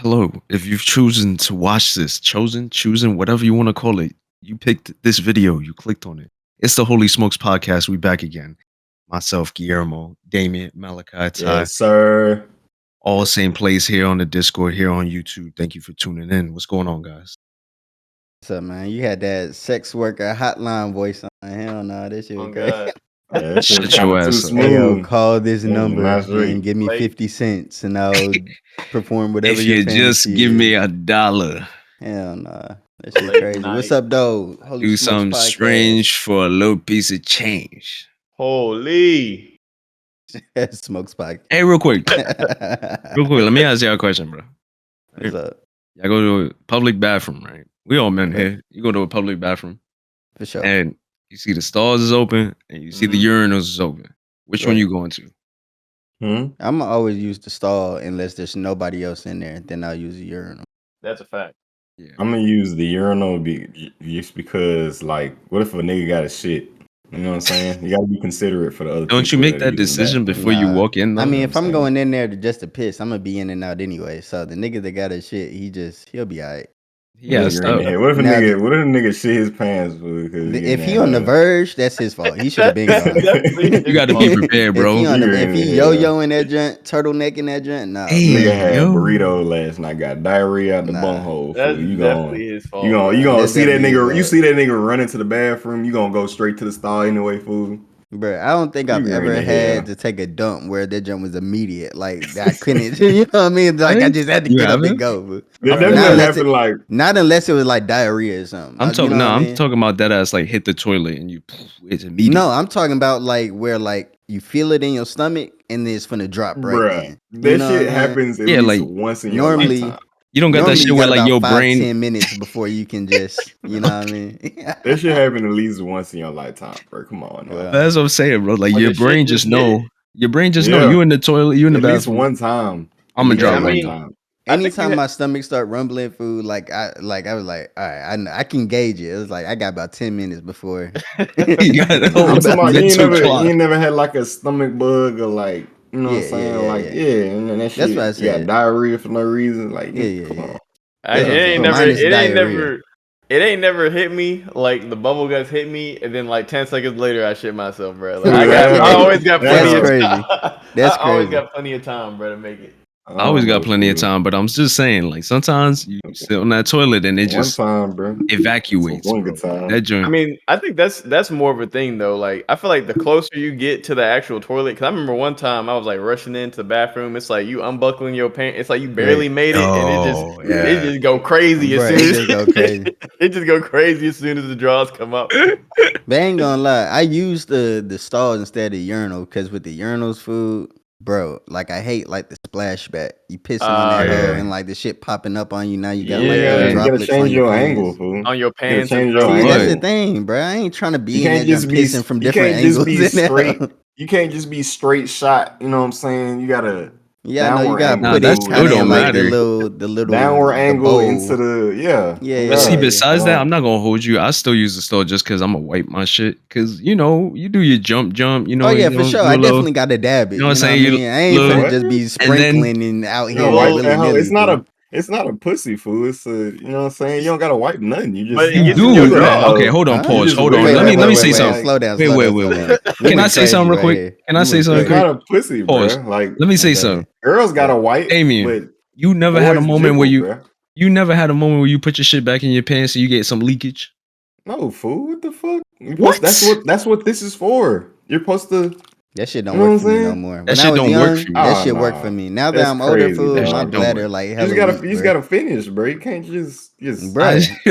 Hello. If you've chosen to watch this, choosing, whatever you want to call it, you picked this video, you clicked on it. It's the Holy Smokes podcast. We back again. Myself, Guillermo, Damian, Malachi, Ty, Yes, sir. all same place here on the Discord, here on YouTube. Thank you for tuning in. What's going on, guys? What's up, man? You had that sex worker hotline voice on. Hell no, this shit was Oh great. God. Yeah, that shit Shut your kinda too ass up. Hey, yo, smooth. call this number Mastery. and give me Like- 50 cents and I'll perform whatever If your you fantasy just give is. me $1, Hell nah. That shit Late crazy. night. What's up, though? Holy do Smokes something Podcast. strange for a little piece of change. Holy. Smokes Podcast. Hey, real quick, let me ask y'all a question, bro. What's up? Y'all go to a public bathroom, right? We all men Okay. here. You go to a public bathroom, For sure. and you see the stalls is open, and you see the urinals is open. Which one Right. you going to? I'm going to always use the stall unless there's nobody else in there. Then I'll use the urinal. That's a fact. Yeah. I'm gonna use the urinal just because, like, what if a nigga got a shit? You know what I'm saying? You gotta be considerate for the other Don't you people make that are that using decision bathroom. before you Nah. walk in? Though? I mean, know if what I'm I'm saying? going in there just to piss, I'm going to be in and out anyway. So the nigga that got his shit, he'll be all right. Yeah, Nigga in the head. What if a Now nigga shit his pants? If he on the verge, that's his fault. He should have been gone. you got to be prepared, bro. If he Yeah. yo-yo in that joint, turtleneck in that joint, nah. Hey, Nigga had yo. burrito last night, got diarrhea out the Nah. bunghole. That's Fool. You definitely gonna his fault. you gonna That's see that definitely his nigga. You fault. see that nigga run into the bathroom. You gonna go straight to the stall anyway, fool. Bro, I don't think I've You ever in the had hell. to take a dump where that jump was immediate. Like I couldn't, you know what I mean? Like I just had to You get up haven't? and go. But That Not definitely unless happened. Like not unless it was like diarrhea or something. I'm You talking. know No, what I I'm mean? talking about that ass like hit the toilet and it's immediate. No, I'm talking about like where like you feel it in your stomach and then it's finna drop right bruh, then. that You know what shit I mean? happens at Yeah, least like, once in normally- your lifetime. You don't got that Normally, shit you where got like about your 5, brain. 10 minutes before you can just, you know what I mean? That shit happened at least once in your lifetime, bro. Come on, now. Well, That's what I'm saying, bro. Like Like, your this shit brain just just know. hit. Your brain just know Yeah. you in the toilet, you in the At least bathroom. one time. I'm gonna At least drop one right now. time. I think anytime you my stomach start rumbling food, like I was like, all right, I can gauge it. It was like I got about 10 minutes before. You got I'm that talking about you mental ain't clock. never had like a stomach bug or like, you know what I'm Yeah, saying? yeah, Like, yeah. yeah, and then that shit, That's what I you got said. diarrhea for no reason. Like, Yeah, come on. It That's what I'm saying. ain't never. Mine is diarrhea. It ain't never hit me like the bubble guts hit me, and then like 10 seconds later I shit myself, bro. Like, I always got plenty That's of crazy. time. That's I always crazy. got plenty of time, bro, to make it. I always got plenty of time, but I'm just saying, like sometimes you sit on that toilet and it One just time, bro. evacuates. One Bro. good time. That joint. I mean, I think that's more of a thing though. Like, I feel like the closer you get to the actual toilet, because I remember one time I was like rushing into the bathroom. It's like you unbuckling your pants. It's like you barely made it, and it just go crazy as Bruh, soon it as just go crazy. it just go crazy as soon as the draws come up. But I ain't gonna lie, I use the stalls instead of the urinal because with the urinals food, bro, like I hate like the splashback. You pissing on that yeah. hoe and like the shit popping up on you. Now you got Yeah, like you little You gotta droplets change on your your pants. angle, fool. On your pants change and your stuff. See, angle. that's the thing, bro. I ain't trying to be You in can't there just just be pissing from you different can't just angles. be in there. straight. You can't just be straight shot. You know what I'm saying? You gotta Yeah, no, you downward gotta angle. put Nah, it that kind still of don't like the matter. little downward the angle bowl. into the Yeah, oh, But see, yeah. besides that, Hold I'm on. not gonna hold you. I still use the stall just because I'm gonna wipe my shit. Cause you know, you do your jump, you know. Oh yeah, you for know, sure. do a I little- definitely got to dab it. You know what I'm I saying? You mean? I ain't little- finna just be sprinkling and out You here know, wipe willy that hoe. nilly. It's not a pussy, fool. It's a, you know what I'm saying? You don't gotta wipe nothing. You just But it You gets in do. your wiggle that draw. hoe. Okay, hold on, Huh? pause. You just Hold on. wiggle Let that me hoe say and something. Slow down. Wait. slow Can down. I went say crazy something real right quick? here. Can I You say went something It's quick? not a pussy, Pause. bruh. Like Let me say Okay. something. girls gotta wipe, Damien, but you never had a boys moment where jiggle, bruh. you never had a moment where you put your shit back in your pants and you get some leakage. No, fool. What the fuck? What? That's what this is for. You're supposed to. That shit don't You know work what for I'm me no saying? more. That When I shit was don't young, work for you. that Ah, shit worked nah. for me. Now that That's I'm older, crazy, fool, That my shit dog. don't bladder work. like You hella just weak, gotta finish, bro. You can't just. bruh.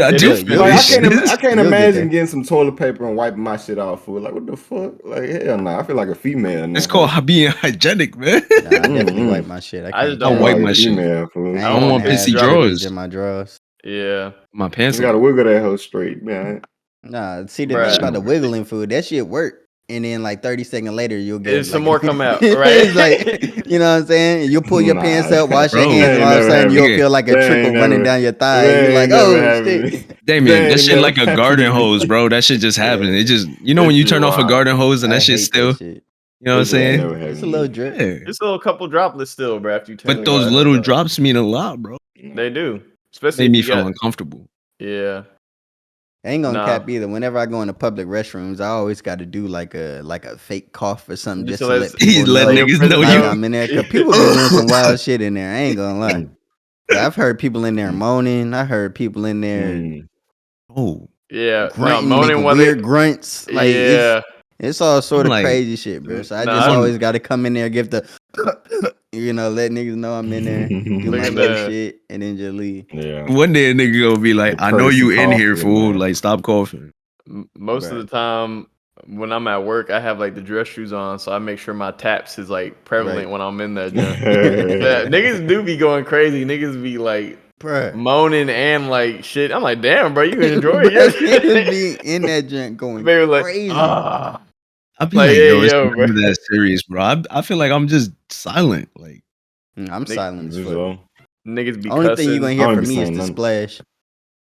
I It do is feel Like this I shit. can't You'll get imagine there. getting some toilet paper and wiping my shit off, fool. Like what the fuck? Like hell nah. I feel like a female now. It's called being hygienic, man. Nah, I definitely Mm-mm. wipe my shit. I I can't just I don't count. wipe want my a shit. female, fool. I I ain't don't want finna have pissy drop- drawers. slippage in my drawers. Yeah. My pants You are gotta wiggle that hoe straight, man. Nah, see the Bruh. thing about the wiggling food, that shit work. And then like 30 seconds later, you'll get There's like, some more come out, right? It's like, you know what I'm saying? You'll pull your Nah, pants up, wash your bro, hands, and that all of a ain't sudden never you'll happened. feel like a That trickle ain't running never- down your thigh. that You're like, ain't never oh happened. shit. Damien, that ain't shit like never a garden happened to me. hose, bro. That shit just happens. It just, you know, That when you shit turn off a wild. garden hose and I that shit hate still, that shit. you know what I'm That shit ain't saying? never happened It's a to me. little drip. Yeah. Just a little couple droplets still, bro. After you turn But the those garden little hose on. drops mean a lot, bro. They do, especially Made if me you feel got. uncomfortable. Yeah, I ain't gonna nah. cap either. Whenever I go into public restrooms, I always got to do like a fake cough or something Just just to to let let people Let know your niggas know presence like you. known. I'm in there. Cause Yeah. people be doing some wild shit in there. I ain't gonna lie. I've heard people in there moaning. I heard people in there Mm. Oh, Yeah, no, grunting, moaning making while they. weird grunts. Like Yeah, it's all sort I'm of like, crazy shit, bro. So I just nah. one always got to come in there, give the, let niggas know I'm in there, do Look my at little that. shit, and then just leave. Yeah. one day a nigga gonna be like, The I know courtesy you in cough, here, yeah, fool. man. Like, stop coughing. Most of Right. the time when I'm at work, I have like the dress shoes on, so I make sure my taps is like prevalent Right. when I'm in that junk. Yeah, niggas do be going crazy. Niggas be like Bruh. moaning and like shit. I'm like, damn, bro, you enjoy Bruh, it? niggas be in that joint going Baby, like, crazy. ah, I'd be like, like, hey, yo, it's yo, bro. not that serious, bro. I feel like I'm just silent. Like, I'm silent as fuck. Visual. Niggas be Only thing you gonna cussing. I hear don't from be me is saying the nothing. splash.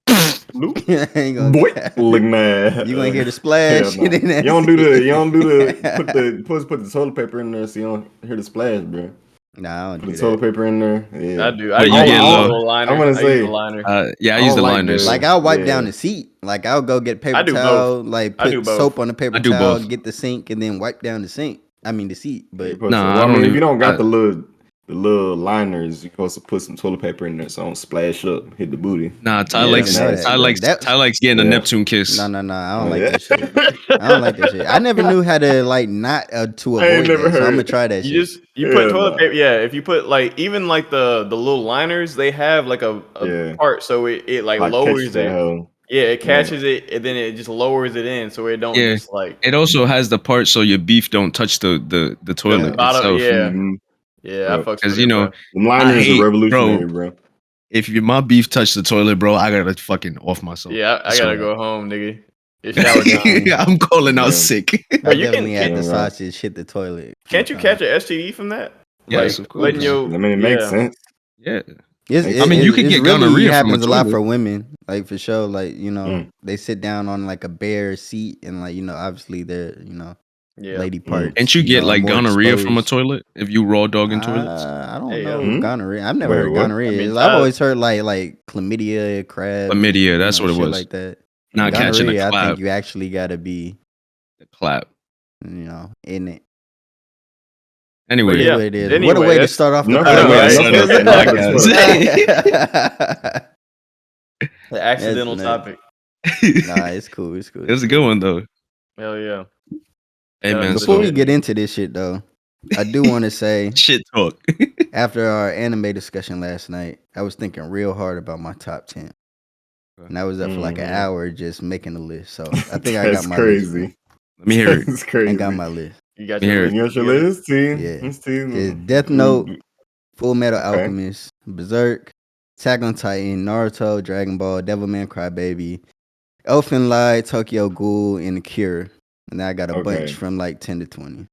Bloop. I ain't gonna Boy, cap. look mad. You gonna hear the splash Hell no. shit in that You don't do shit. put the toilet paper in there so you don't hear the splash, bro. Nah, I don't Put do the toilet that. paper in there. I Yeah. do. I what you use get the low? little I liner. want I to use the say liner. Yeah, I I use don't the like liners. Like the I'll wipe down yeah. the seat. Like I'll go get paper I do towel, both. like I do put both. soap on the paper I do towel, both. get the sink, and then wipe down the sink. I mean the seat. Yeah, you're But supposed to, Nah, well, I I don't mean, if even. you don't got the little liners, you're supposed to put some toilet paper in there so don't splash up, hit the booty. Nah, I Yeah, didn't that's know nasty, that, bro. bro. That's Ty likes getting a Yeah. Neptune kiss. no. I don't Oh like yeah. that shit. I don't like that shit. I never knew how to like not to I ain't avoid never that, so I'm gonna heard. try that You shit. just you put Hell toilet no. paper. Yeah, if you put like even like the little liners, they have like a Yeah. part so it like Like catch lowers that it. hell. Yeah, it Yeah. catches it and then it just lowers it in so it don't Yeah. just like It also has the part so your beef don't touch the the toilet bottom. itself. Yeah, Mm-hmm. yeah, I Yep. fucks Because with it, bro. Them I liners are hate, revolutionary, bro. bro. If my beef touch the toilet, bro, I gotta fucking off myself. Yeah, I It's gotta alright. go home, nigga. It's I shower time. definitely, I'm calling out Yeah. sick. I Bro, you definitely had Yeah, the bro. sausage hit the toilet a few can't you catch times. an STD from that? Yes, Like of letting course. Yeah. your I mean, it makes sense. Yeah. It's Makes I mean, you sense. could it's get really gonorrhea from a happens a lot toilet. for women, like for sure. Like Mm. they sit down on like a bare seat, and like obviously their yeah. lady Mm. parts And you get are like more gonorrhea from a exposed. toilet if you raw dogging toilets. I don't Hey, yeah. know Hmm? gonorrhea. I've never Wait, heard what? I gonorrhea mean, is. I've always heard like chlamydia, crabs, Chlamydia, that's what it shit was. like that. Not catching a Gonorrhea, I think clap. you actually got to be A clap. in it. It Anyway, is yeah. what it is. What a Anyway, way to that's start off the Enough what of a the way to right. start off the enough of the toilet paper. podcast. The accidental nuts. topic. Nah, it's cool. It's cool. It was a good one though. Hell yeah. Hey Shout out man, to the Before we so shit. get into this shit, though, I do want to say shit talk. after our anime discussion last night, I was thinking real hard about my top 10. And I was up for like an Mhm. hour just making a list. So I think I got That's my list, bro. crazy. Let me hear it. That's I crazy. got my list. You got Let me your hear list it. You got your together? list, T? Yeah. Let's see. It's Death Note, Full Metal Alchemist, Berserk, Attack on Titan, Naruto, Dragon Ball, Devilman Crybaby, Elfen Lied, Tokyo Ghoul, and The Cure. And I got a bunch Okay. from like 10 to 20.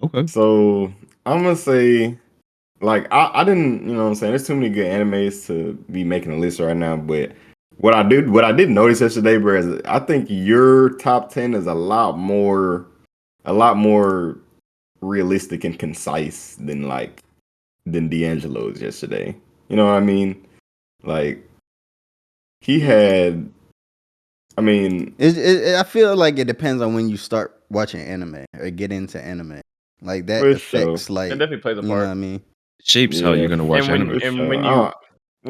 Okay. So I'm gonna say, like, I didn't, you know what I'm saying? There's too many good animes to be making a list right now. But what I did notice yesterday, bro, is I think your top 10 is a lot more realistic and concise than D'Angelo's yesterday. You know what I mean? Like he had, I mean, I feel like it depends on when you start watching anime or get into anime. Like that for sure. affects like It definitely plays a you know what part. I mean? It shapes how Yeah, you're gonna watch And anime. for sure. when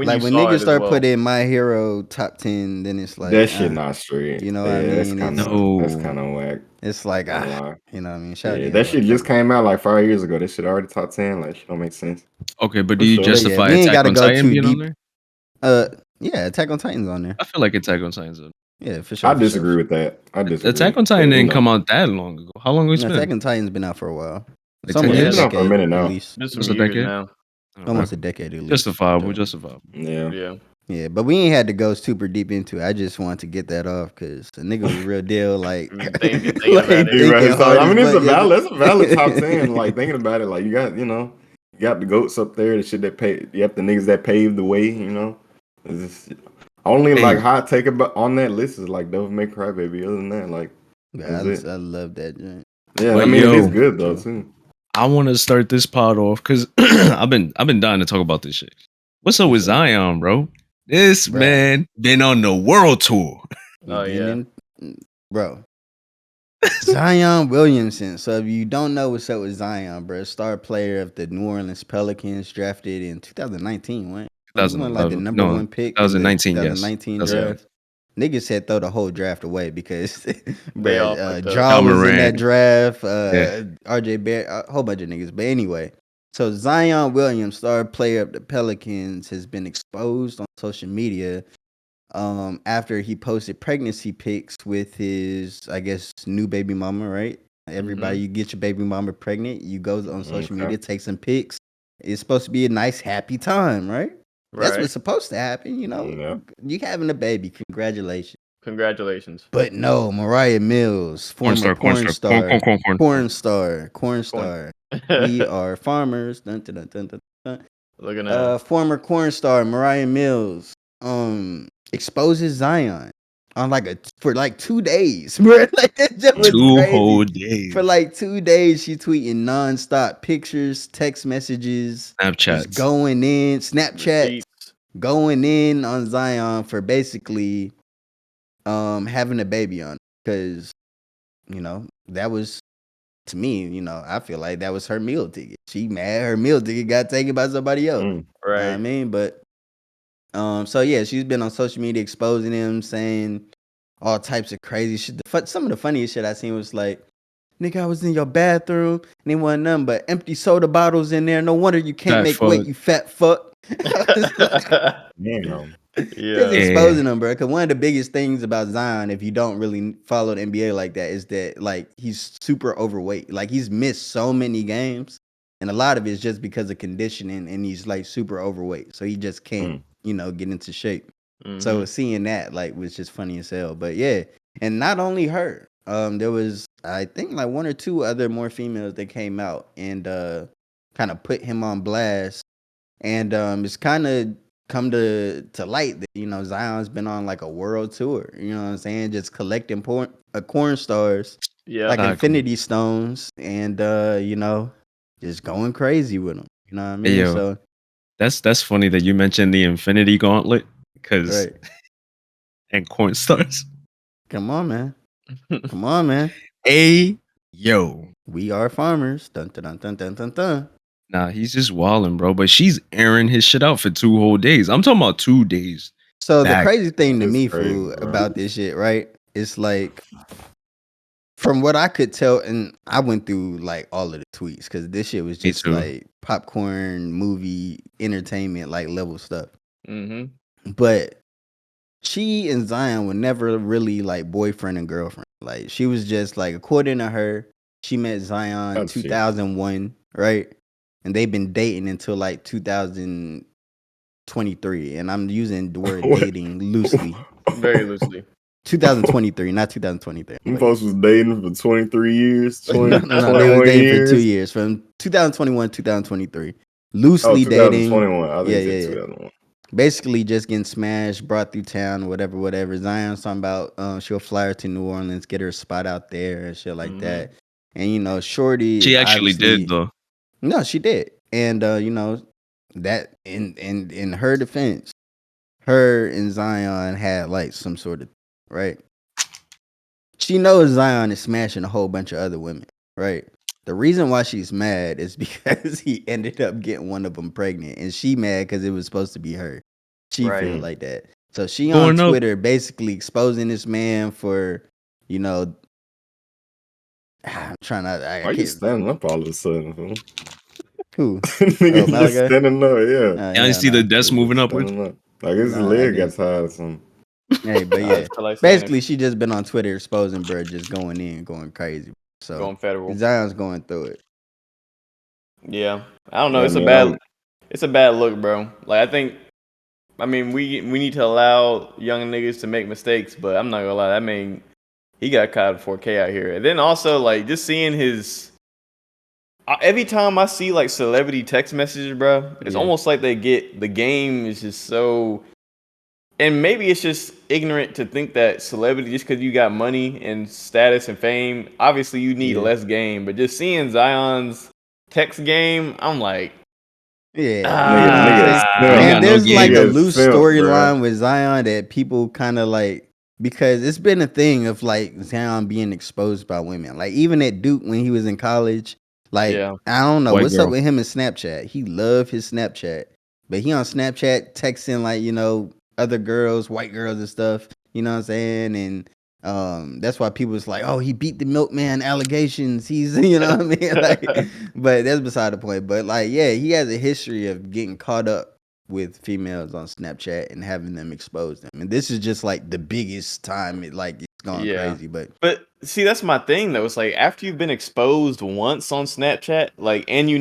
Like you when saw niggas it as start well. putting My Hero top 10, then it's like That shit not straight. you know what I Yeah, mean? that's No. kind of whack. It's like Not gonna lie. you know what I mean? Shout out Yeah, to that Angelo shit just though. came out like 5 years ago. That shit already top 10. Like, shit don't make sense. Okay, but For do you sure. But yeah, justify we ain't Attack gotta on go Titan too being on deep. there? Yeah, Attack on Titan's on there. I feel like Attack on Titan's on. Yeah, for sure. I For disagree sure. with that. I disagree. Attack on Titan didn't come out that long ago. How long it's No, been? Attack on Titan's been out for a while. It's Like 10 almost a It's been years? out for a decade minute at now. least. Just some Just a years decade? now. Almost a decade at least. Justifiable, So, justifiable. Yeah. Yeah. yeah, but we ain't had to go super deep into it. I just wanted to get that off because the nigga was real deal, like, Thinking like about it. thinking hard I as mean, fuck. that's a valid top 10. Like, thinking about it, like, you got the goats up there, the shit that you have the niggas that paved the way, It's just, only Hey. like hot take about on that list is like Devil May Cry Baby. Other than that, like, Yeah, that's it. I love that joint. Yeah, But I mean, it is yo, good though too. I want to start this pod off because I've been dying to talk about this shit. What's up with Zion, bro? This man been on the world tour. Oh yeah, bro. Zion Williamson. So if you don't know what's up with Zion, bro, star player of the New Orleans Pelicans, drafted in 2019. What? He won like the number 1 pick in the 2019 draft. Niggas said throw the whole draft away because they all fucked up. Ja was in that draft. RJ Barrett, a whole bunch of niggas. But anyway, so Zion Williams, star player of the Pelicans, has been exposed on social media after he posted pregnancy pics with his, I guess, new baby mama, right? Everybody, you get your baby mama pregnant, you go on social media, take some pics. It's supposed to be a nice, happy time, right? That's what's supposed to happen, you know. Yeah. You having a baby, congratulations. Congratulations. But no, Mariah Mills, former porn star. We are farmers. Dun, dun, dun, dun, dun. Looking at former corn star Mariah Mills exposes Zion on for 2 days, bro. Like that was 2 crazy. whole days. For 2 days, she tweeting nonstop pictures, text messages, Snapchats, going in, Snapchat, going in on Zion for basically having a baby on, because that was, to me, I feel like that was her meal ticket. She mad her meal ticket got taken by somebody else. right. You know what I mean? But so yeah, she's been on social media exposing him, saying all types of crazy shit. Some of the funniest shit I seen was like, nigga, I was in your bathroom and there wasn't nothing but empty soda bottles in there. No wonder you can't make weight, you fat fuck. Damn. Just exposing him, bro. Because one of the biggest things about Zion, if you don't really follow the NBA like that, is that he's super overweight. Like he's missed so many games, and a lot of it's just because of conditioning, and he's super overweight, so he just can't, get into shape. So seeing that was just funny as hell. But yeah, and not only her, there was, I think, 1 or 2 other more females that came out and kind of put him on blast, and it's kind of come to light that Zion's been on a world tour, you know what I'm saying, just collecting corn stars, infinity stones, and just going crazy with them, you know what I mean? Yo, so that's funny that you mentioned the Infinity Gauntlet, because and corn stars. Come on, man. Hey, yo, we are farmers. Dun dun dun dun dun dun dun. Nah, he's just wilding, bro. But she's airing his shit out for 2 whole days. I'm talking about 2 days. So the crazy thing to me, fool, about this shit, right? It's from what I could tell, and I went through all of the tweets because this shit was just popcorn movie entertainment level stuff. But she and Zion were never really boyfriend and girlfriend. She was just according to her, she met Zion 2001, right? And they've been dating until 2023, and I'm using the word dating loosely, very loosely. 2023, not 2023. Them folks was dating for 23 years. No, they was dating for 2 years, from 2021 to 2023. Loosely 2021. I think dating. 2021. Basically just getting smashed, brought through town, whatever. Zion's talking about she'll fly her to New Orleans, get her a spot out there and shit like that. And Shorty, she actually did though. No, she did. And that in her defense, her and Zion had some sort of, right? She knows Zion is smashing a whole bunch of other women, right? The reason why she's mad is because he ended up getting one of them pregnant, and she mad because it was supposed to be her. She feel like that. So she on Twitter basically exposing this man for, I'm trying to. Why are you standing up all of a sudden? Fool? Who? Nigga just standing up, yeah. I see the desk moving upwards. Like his leg got tired or something. Hey, but yeah, basically she just been on Twitter exposing bro, just going in, going crazy. So going federal. Zion's going through it. Yeah, I don't know. It's a bad look, bro. I mean, we need to allow young niggas to make mistakes, but I'm not gonna lie. I mean, he got caught 4K out here, and then also just seeing his. Every time I see celebrity text messages, bro, it's almost like they get the game is just so. And maybe it's just ignorant to think that celebrity, just because you got money and status and fame, obviously you need less game. But just seeing Zion's text game, I'm like, Nigga, And there's like a nigga loose simp, bruh. storyline with Zion that people kind of like, because it's been a thing of like Zion being exposed by women. Like even at Duke when he was in college, like I don't know White what's girl. up with him and Snapchat. He loved his Snapchat, but he on Snapchat texting like other girls, white girls and stuff. You know what I'm saying? And that's why people was like, oh, he beat the milkman allegations. He's you know what I mean? Like, but that's beside the point. But like, yeah, he has a history of getting caught up with females on Snapchat and having them expose them. And this is just like the biggest time it's gone crazy. But see, that's my thing though. It's like after you've been exposed once on Snapchat, like, and you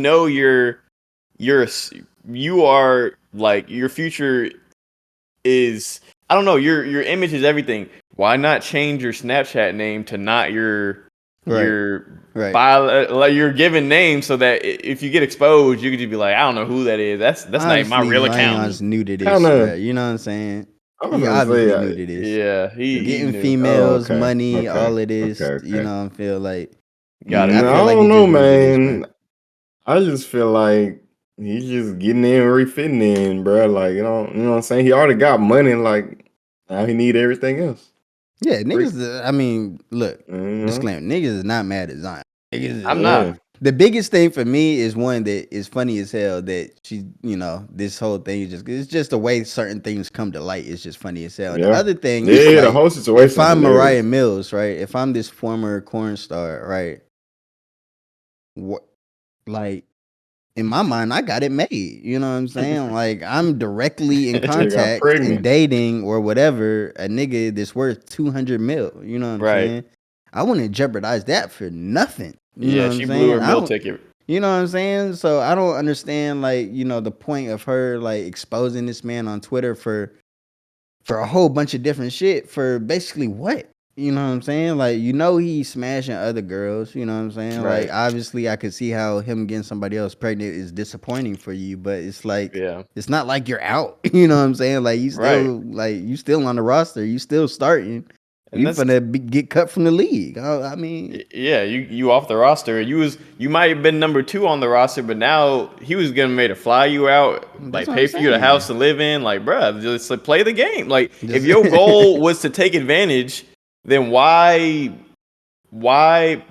are like your future is, I don't know, your image is everything. Why not change your Snapchat name to not your like your given name, so that if you get exposed, you could just be like, I don't know who that is. That's not even my real account. Zion's new to this, bro. You know what I'm saying? He obviously new to this. Yeah, he getting knew. females, money, all of this. You know, I feel like I don't know, man. I just feel like he's just getting in, refitting in, bro. Like you know what I'm saying. He already got money, like now he need everything else. Yeah, niggas. I mean, look, disclaimer: niggas is not mad at Zion. I'm not. The biggest thing for me is one that is funny as hell. That she, this whole thing is it's just the way certain things come to light. It's just funny as hell. And the other thing, is like, the whole situation. If I'm Mariah Mills, right? If I'm this former corn star, right? What, like, in my mind, I got it made. You know what I'm saying? Like, I'm directly in contact and dating or whatever a nigga that's worth 200 mil. You know what I'm saying? I wouldn't jeopardize that for nothing. You know what I'm saying? Blew her meal ticket. You know what I'm saying? So I don't understand, like, the point of her like exposing this man on Twitter for a whole bunch of different shit for basically what? You know what I'm saying? Like, he's smashing other girls. You know what I'm saying? Right. Like, obviously, I could see how him getting somebody else pregnant is disappointing for you, but it's like, it's not like you're out. You know what I'm saying? Like, you still on the roster. You still starting. You finna get cut from the league. I mean, yeah, you off the roster. You might have been number 2 on the roster, but now he was getting ready to fly you out, like pay for you the house to live in. Like, bruh, just like play the game. Like, if your goal was to take advantage, then why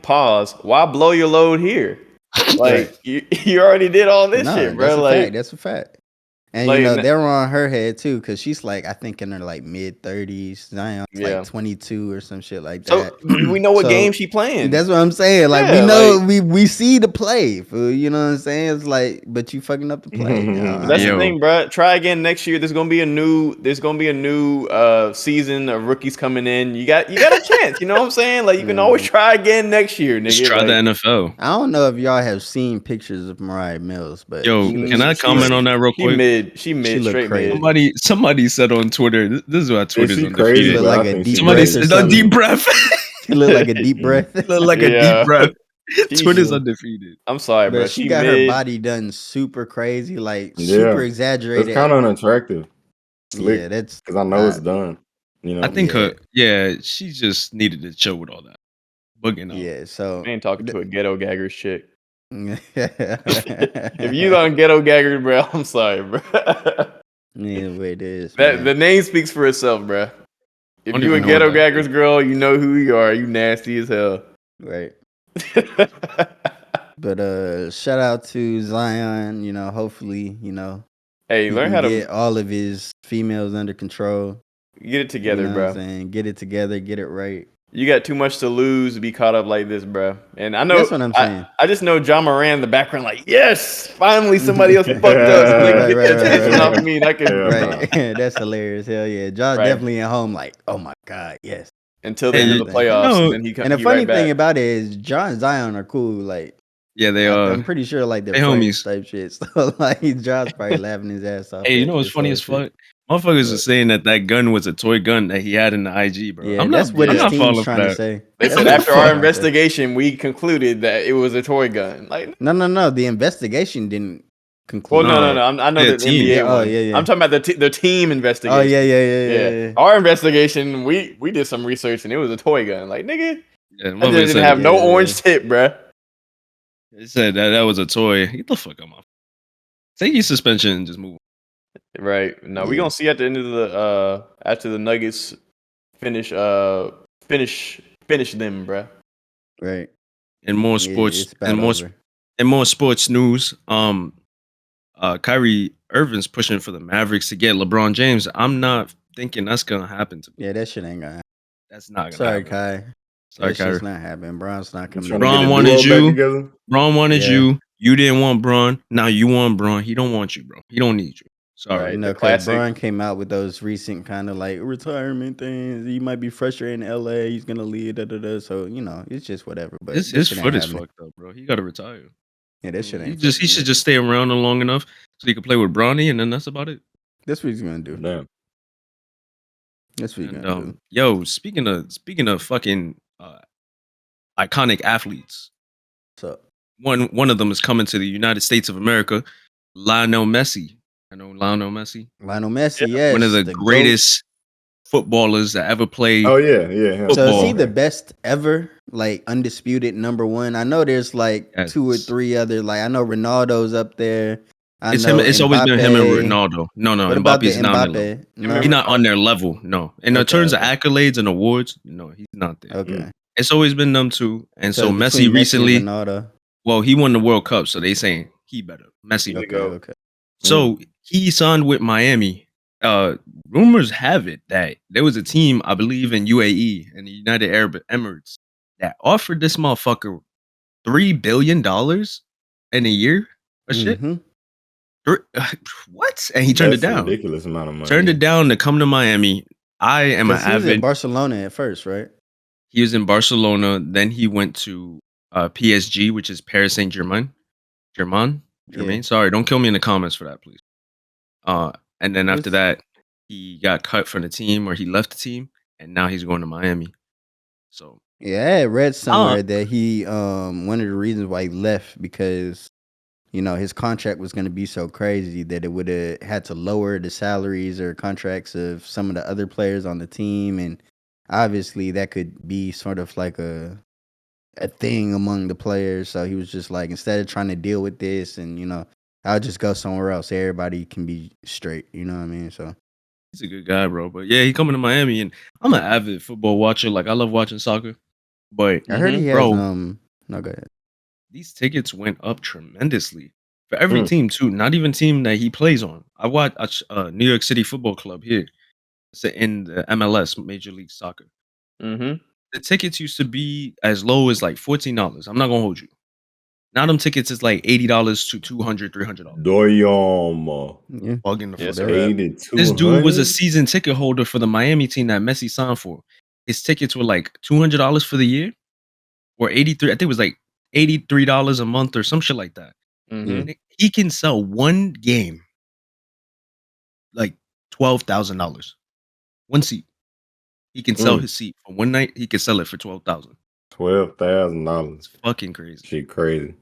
pause? Why blow your load here? Like, you already did all this shit, bro. That's a fact. And they're on her head too, because she's like, I think in her like mid-30s. Zion's like 22 or some shit like that. So we know what game she playing. That's what I'm saying. Like, we know, we see the play, fool. You know what I'm saying? It's like, but you fucking up the play. That's the thing, bro. Try again next year. There's gonna be a new season of rookies coming in. You got a chance. You know what I'm saying? Like, you can always try again next year, nigga. Just try the NFL. I don't know if y'all have seen pictures of Mariah Mills, but can I comment on that real quick? She straight crazy. mid. Somebody said on Twitter, this is why Twitter's undefeated. She look like a deep Somebody said a deep breath. She look like a deep breath. Look like a deep breath. Twitter's undefeated. I'm sorry, bro. She got her body done super crazy, like super exaggerated. It's kind of unattractive. Yeah, that's because I know it's done. I think she just needed to chill with all that. Bugging out. Yeah, so I ain't talking to a ghetto gaggers chick. If you on ghetto gaggers, bro, I'm sorry, bro. Yeah, it is. The name speaks for itself, bro. If you a ghetto gaggers girl, you know who you are. You nasty as hell. Right. But shout out to Zion. Hopefully, hey, learn how to get all of his females under control. Get it together, bro. What I'm saying? Get it together. Get it right. You got too much to lose to be caught up like this, bro. And I know that's what I'm saying. I just know John Moran in the background, like, yes, finally somebody else fucked us. Like, get the attention off me. I can, right. That's hilarious. Hell yeah. John's definitely at home, like, oh my God, yes. Until the end of the playoffs, and then he comes. And the funny thing about it is, John and Zion are cool. Like, yeah, they are. I'm pretty sure like they're homies type shit. So like, John's probably laughing his ass off. Hey, you know what's funny as fuck? Motherfuckers are saying that gun was a toy gun that he had in the IG, bro. Yeah, that's what his team's trying to say. They said after our investigation, we concluded that it was a toy gun. Like, no, the investigation didn't conclude. Well, no. I know the NBA one. Yeah. I'm talking about the team investigation. Oh, yeah. Our investigation, we did some research and it was a toy gun. Like, nigga, that didn't have no orange tip, bruh. They said that was a toy. Get the fuck out my Take your suspension and just move. Right. No, we're gonna see at the end of the after the Nuggets finish them, bruh. Right. In more sports, It's about over. in more sports news, Kyrie Irving's pushing for the Mavericks to get LeBron James. I'm not thinking that's gonna happen to me. Yeah, that shit ain't gonna happen. That's not gonna Sorry, happen. Kai. Sorry, That shit's Kyrie. not happening. Braun's not coming. Trying to get Braun a wanted duo back you. together. Braun wanted Yeah. you. You didn't want Braun. Now you want Braun. He don't want you, bro. He don't need you. Sorry. Right. You The know, because classic. Braun came out with those recent kind of like retirement things. He might be frustrated in LA. He's gonna leave. So you know, it's just whatever. But His this shit foot ain't is happening. fucked up, bro. He gotta retire. Yeah, that shit He ain't. he should just stay around long enough so he can play with Bronny, and then that's about it. That's what he's gonna do. Damn. That's what he's And gonna do. yo, speaking of fucking iconic athletes, So one of them is coming to the United States of America. Lionel Messi. I know Lionel Messi. Lionel Messi, yes, One of the GOAT. greatest footballers that ever played. Oh yeah. So is he football. the best ever? Like undisputed number one? I know there's like Yes. 2 or 3 other. Like I know Ronaldo's up there. It's him. It's always been him and Ronaldo. No, What about the Mbappe's not on their level. Mbappe? No. He's not on their level. No. In Okay, terms okay. of accolades and awards, no, he's not there. Okay. It's always been them two. And so between Messi recently, and Ronaldo. well, he won the World Cup, so they saying he better. Messi. Okay. So he signed with Miami. Rumors have it that there was a team, I believe, in UAE and the United Arab Emirates that offered this motherfucker $3 billion in a year or shit. Mhm. What? And he turned it That's a down. ridiculous amount of money. Turned it down to come to Miami. I am an He was in avid. Barcelona at first, right? He was in Barcelona. Then he went to PSG, which is Paris Saint Germain. Germain. Yeah. Sorry, don't kill me in the comments for that, please. And then after It's- that, he got cut from the team, or he left the team, and now he's going to Miami. So Yeah, I had read somewhere that he one of the reasons why he left because you know his contract was going to be so crazy that it would have had to lower the salaries or contracts of some of the other players on the team, and obviously that could be sort of like a thing among the players. So he was just like, instead of trying to deal with this, and you know, I'll just go somewhere else. Everybody can be straight. You know what I mean? So he's a good guy, bro. But yeah, he coming to Miami, and I'm an avid football watcher. Like I love watching soccer. But I heard he has bro, no, go ahead. these tickets went up tremendously for every team too. Not even team that he plays on. I watch New York City Football Club here. It's in the MLS, Major League Soccer. The tickets used to be as low as like $14. I'm not gonna hold you. Now them tickets is like $80 to $200, $300. Doyama. Yeah. Bugging the Yes, fuck. sir. 8200. This dude was a season ticket holder for the Miami team that Messi signed for. His tickets were like $200 for the year, or 83. I think it was like $83 a month or some shit like that. He can sell one game like $12,000. One seat. He can sell his seat for one night. He can sell it for $12,000. $12,000. It's fucking crazy. Shit, crazy.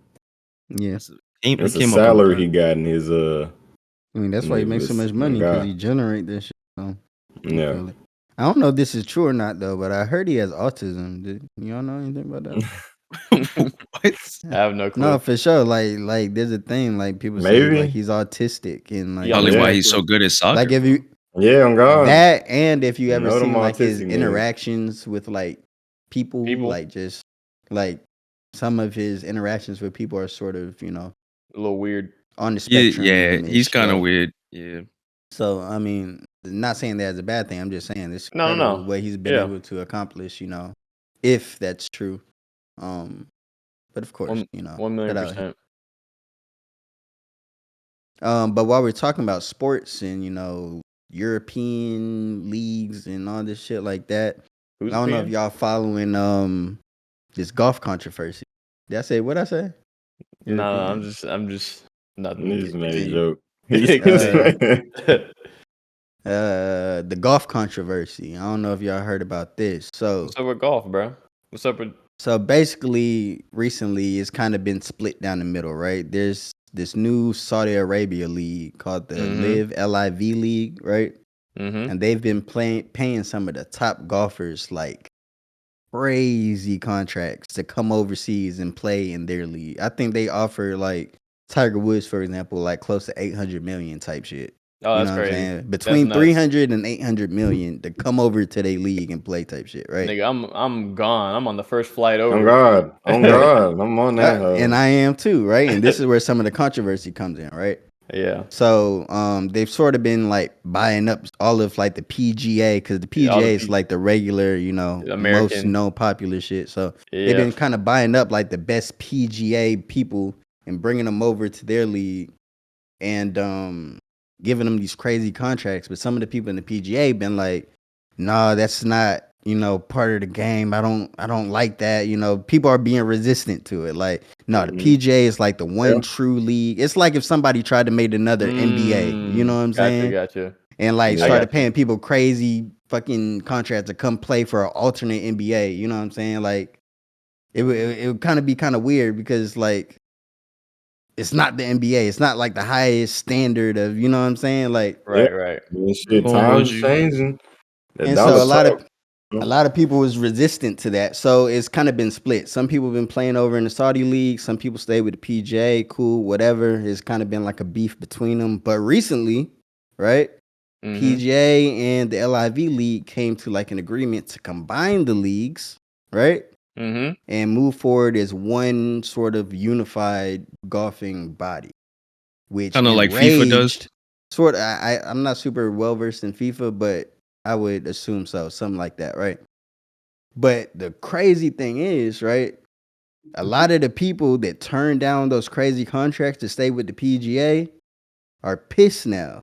Yeah. That's a salary he got in his I mean, that's why he makes so much money because he generate this shit. So yeah. I don't know if this is true or not though, but I heard he has autism. Did y'all know anything about that? What? I have no clue. No, for sure. Like there's a thing like people say like he's autistic and like Probably why he's so good at soccer. Like if you on God. That and if you ever Know them seen like his autistic niggas. interactions with like people, like just like some of his interactions with people are sort of, you know, a little weird on the spectrum. Yeah, he's kind of weird. Yeah. So I mean, not saying that as a bad thing. I'm just saying this No. what he's been able to accomplish, you know, if that's true. But of course, you know, 1,000,000%. But while we're talking about sports and you know European leagues and all this shit like that, I don't know if y'all following this golf controversy. Did I say what I say? No, I'm just nothing. He just made a joke. The golf controversy. I don't know if y'all heard about this. So what's up with golf, bro? What's up with? So basically, recently it's kind of been split down the middle, right? There's this new Saudi Arabia league called the LIV League, right? And they've been paying some of the top golfers like crazy contracts to come overseas and play in their league. I think they offer like Tiger Woods, for example, like close to 800 million type shit. Oh, You that's know what I'm crazy. saying? Between 300 and 800 million to come over to their league and play type shit, right? Nigga, I'm gone. I'm on the first flight over. On God. I'm on that. And I am too, right? And this is where some of the controversy comes in, right? Yeah. So they've sort of been like buying up all of like the PGA, because the PGA is like the regular, you know, American. most known popular shit. So they've been kind of buying up like the best PGA people and bringing them over to their league and giving them these crazy contracts. But some of the people in the PGA been like, nah, that's not, you know, part of the game. I don't like that. You know, people are being resistant to it. Like, no, the PGA is like the one true league. It's like if somebody tried to make another NBA. You know what I'm saying? Gotcha. And like started paying people crazy fucking contracts to come play for an alternate NBA. You know what I'm saying? Like, it would kind of be kind of weird because like it's not the NBA. It's not like the highest standard of, you know what I'm saying? Like, right. Shit, times changing. And so a lot of people was resistant to that. So it's kind of been split. Some people have been playing over in the Saudi league. Some people stay with the PGA. Cool, whatever. It's kind of been like a beef between them. But recently, right, PGA and the LIV league came to like an agreement to combine the leagues, right? And move forward as one sort of unified golfing body, which kind of like FIFA does. Sort of. I'm not super well versed in FIFA, but I would assume so, something like that, right? But the crazy thing is, right, a lot of the people that turned down those crazy contracts to stay with the PGA are pissed now.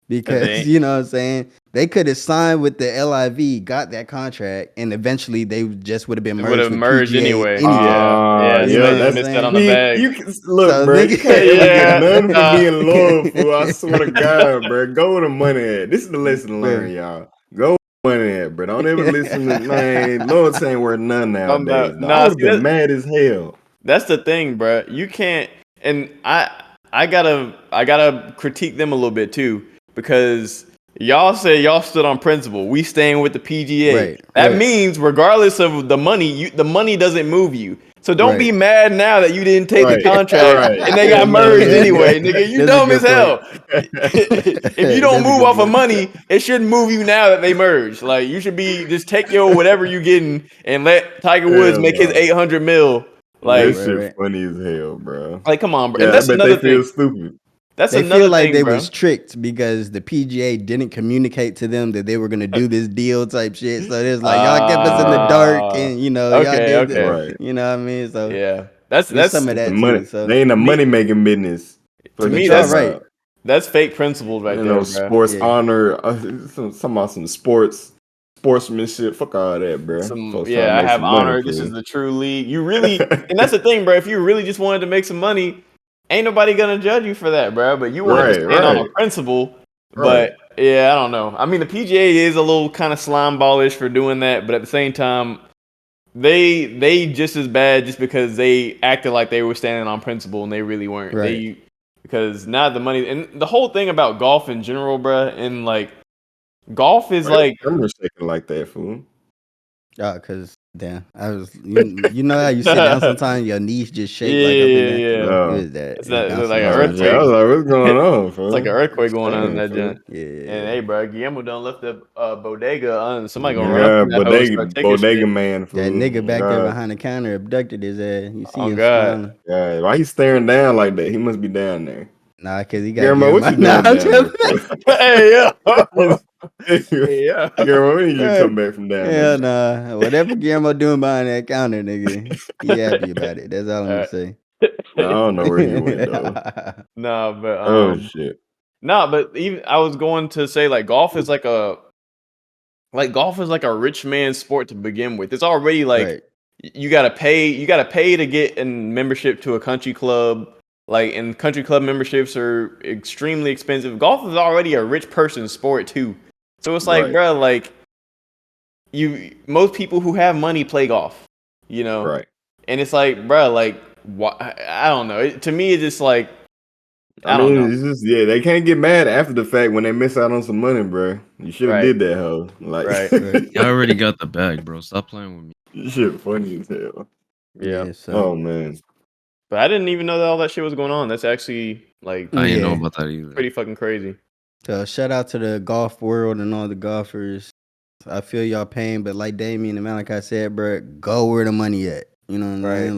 Because, you know what I'm saying, they could have signed with the LIV, got that contract, and eventually they just would have been merged with PGA anyway. Yeah, you know, that's that on the bag. You can, look, bro, you can't ever get none for being loyal, fool. I swear to God, bro. Go where the money at. This is the lesson learned, y'all. Go where the money at, bro. Don't ever listen to, man, loyalty ain't worth none nowadays. I would have been mad as hell. That's the thing, bro. You can't, and I gotta critique them a little bit too, because y'all say y'all stood on principle. We staying with the PGA. That means regardless of the money, the money doesn't move you. So don't be mad now that you didn't take the contract and they got merged anyway, nigga. You dumb as hell. If you don't move off of money, it shouldn't move you now that they merged. Like, you should be just take your whatever you getting and let Tiger Woods make his 800 mil. Like, that shit funny as hell, bro. Like, come on, bro. Yeah, and that's I bet another they feel thing. Stupid. That's they another feel like thing, they bro. was tricked because the PGA didn't communicate to them that they were gonna do this deal type shit. So it's like y'all kept us in the dark, and you know y'all did right. You know what I mean? So yeah, that's some of that money. too. So they ain't a money making business. To me, that's right. That's fake principles right there, bro. Sports honor, some about some sportsmanship. Fuck all that, bro. I have honor. This is the true league. You really, and that's the thing, bro. If you really just wanted to make some money, ain't nobody gonna judge you for that, bro. But you want to stand on a principle. But yeah, I don't know. I mean, the PGA is a little kind of slime ballish for doing that, but at the same time, they just as bad just because they acted like they were standing on principle and they really weren't. Because now the money and the whole thing about golf in general, bro, and like golf is like I'm shaking like that, fool. Cause damn, I was you know how you sit down sometimes your knees just shake like up and down. Yeah. It was that. It's like an earthquake. I was like, what's going on, fool? It's like an earthquake going on in that joint. Yeah. And hey, bro, Guillermo done left the bodega. Somebody gonna run up in that bodega man, fool. That nigga back there behind the counter abducted his ass. You see him smiling. Yeah, why he staring down like that? He must be down there. Nah, cause he got Guillermo, what you doing down there? Hey, yeah. Guillermo, when did you come back from down there? Nah. Whatever Guillermo doing behind that counter, nigga, he happy about it. That's all I'm gonna say. I don't know where he went though. Nah, but oh shit. Nah, but even I was going to say like golf is like a rich man's sport to begin with. It's already like you gotta pay to get a membership to a country club. Like, and country club memberships are extremely expensive. Golf is already a rich person's sport too. So it's like, bro, like most people who have money play golf, you know? Right. And it's like, bro, like, I don't know. To me, it's just like, I don't know. It's just, they can't get mad after the fact when they miss out on some money, bro. You should have did that, hoe. Like, you already got the bag, bro. Stop playing with me. Shit funny as hell. Yeah. So. Oh man. But I didn't even know that all that shit was going on. That's actually like I didn't know about that either. pretty fucking crazy. So shout out to the golf world and all the golfers. I feel y'all pain, but like Damian and Malachi said, bro, go where the money at. You know what I'm saying?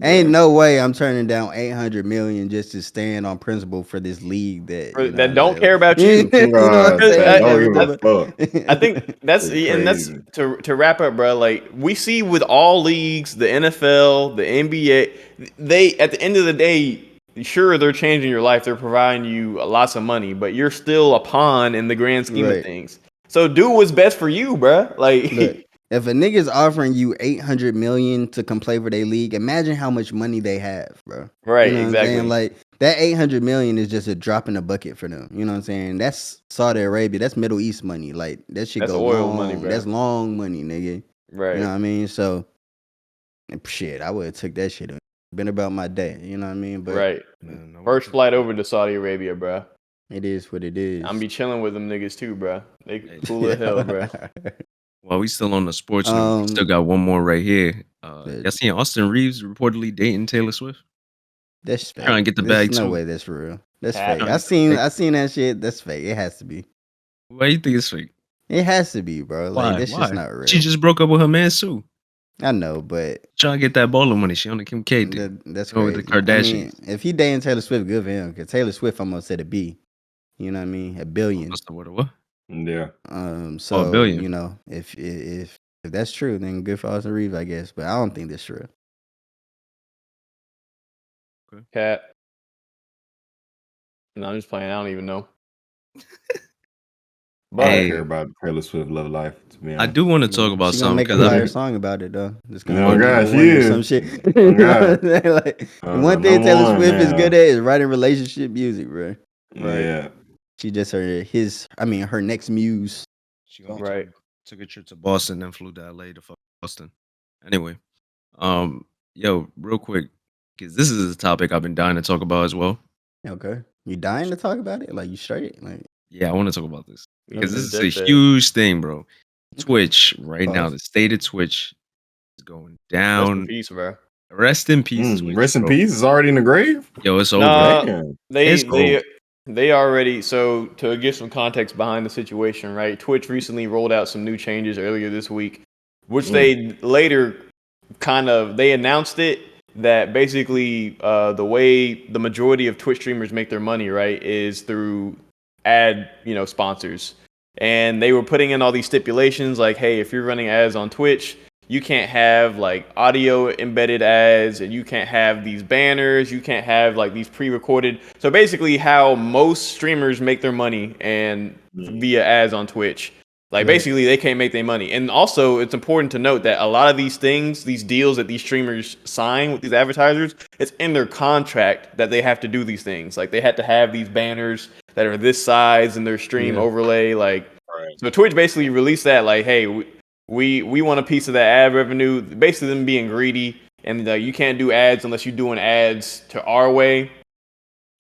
Like, ain't no way I'm turning down $800 million just to stand on principle for this league that don't care about you. You know what I'm saying? I think that's and that's to wrap up, bro. Like we see with all leagues, the NFL, the NBA, they at the end of the day, sure they're changing your life, they're providing you lots of money, but you're still a pawn in the grand scheme of things. So do what's best for you, bro. Like, look, if a nigga's offering you $800 million to come play for their league, imagine how much money they have, bro. Right, you know exactly. What I'm saying? Like that $800 million is just a drop in the bucket for them. You know what I'm saying? That's Saudi Arabia. That's Middle East money. Like that shit that's go oil long. money, bro. That's long money, nigga. Right. You know what I mean? So, shit, I would have took that shit. Been about my day. You know what I mean? But right. First flight over to Saudi Arabia, bro. It is what it is. I'm be chilling with them niggas too, bro. They cool as hell, bro. Well, we still on the sports news. We still got one more right here. Y'all seen Austin Reeves reportedly dating Taylor Swift? That's fake. Trying to get the bag There's no too. way that's real. That's fake. I seen that shit. That's fake. It has to be. Why you think it's fake? It has to be, bro. Like Why? that's just not real. She just broke up with her man Sue. I know, but trying to get that bowling money. She on the Kim K. That's crazy. With the Kardashians. I mean, if he dating Taylor Swift, good for him. Because Taylor Swift, I'm gonna say a B. You know what I mean? $1 billion. What? Yeah. So $1 billion. you know, if that's true, then good for Austin Reeves, I guess. But I don't think that's true. Okay. Cat. No, I'm just playing. I don't even know. But I don't care about Taylor Swift love life. To be honest. I do want to talk about something. She's gonna make a fire song about it though. It's gonna some shit. Like one thing Taylor Swift is good at is writing relationship music, bro. Right. Yeah. She just her next muse. She took a trip to Boston, then flew to LA to fuck Boston. Anyway, yo, real quick, because this is a topic I've been dying to talk about as well. Okay, you dying to talk about it? Like you straight? Like yeah, I want to talk about this because this is a huge thing, bro. Twitch right now, the state of Twitch is going down. Rest in peace, bro. Rest in peace. Twitch, rest in peace is already in the grave. Yo, it's over. They already, so to give some context behind the situation, right? Twitch recently rolled out some new changes earlier this week, which they later they announced it that basically the way the majority of Twitch streamers make their money, right, is through ad, sponsors. And they were putting in all these stipulations like, hey, if you're running ads on Twitch, you can't have like audio embedded ads, and you can't have these banners, you can't have like these pre-recorded. So basically how most streamers make their money and via ads on Twitch. Like basically they can't make their money. And also it's important to note that a lot of these things, these deals that these streamers sign with these advertisers, it's in their contract that they have to do these things. Like they had to have these banners that are this size in their stream overlay. Like, so Twitch basically released that like, hey, we want a piece of that ad revenue, basically them being greedy, and you can't do ads unless you're doing ads to our way.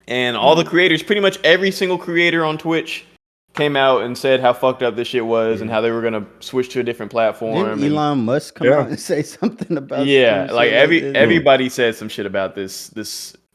And all the creators, pretty much every single creator on Twitch came out and said how fucked up this shit was and how they were gonna switch to a different platform. Didn't Elon Musk come out and say something about everybody said some shit about this.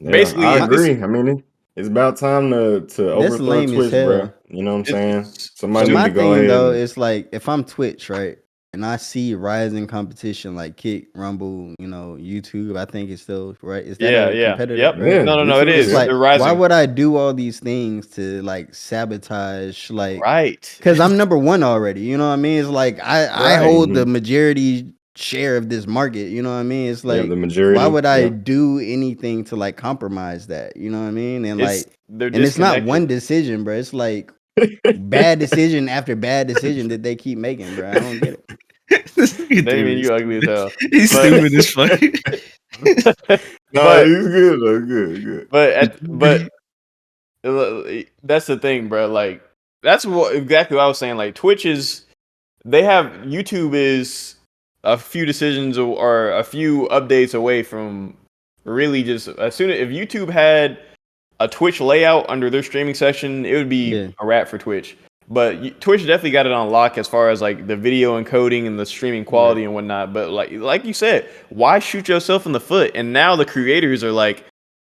Basically, I agree. I mean, it's about time to overthrow Twitch, bro. You know what I'm saying? Somebody my need to go thing ahead. Though, it's like if I'm Twitch, right, and I see rising competition like Kick, Rumble, YouTube, I think it's still right. Is that a competitor? Yep. Right? Yeah, no, it is. Like, they're rising. why would I do all these things to like sabotage? Like, right? Because I'm number one already. You know what I mean? It's like I hold the majority share of this market. You know what I mean? It's like the majority. Why would I do anything to like compromise that? You know what I mean? And it's not one decision, bro. It's like bad decision after bad decision that they keep making, bro. I don't get it. Damian, you ugly as hell. He's stupid as fuck. No, he's good though. Good. But that's the thing, bro. Like that's exactly what I was saying. Like YouTube is a few decisions or a few updates away from really just if YouTube had a Twitch layout under their streaming section, it would be a wrap for Twitch. But Twitch definitely got it on lock as far as like the video encoding and the streaming quality and whatnot. But like you said, why shoot yourself in the foot? And now the creators are like,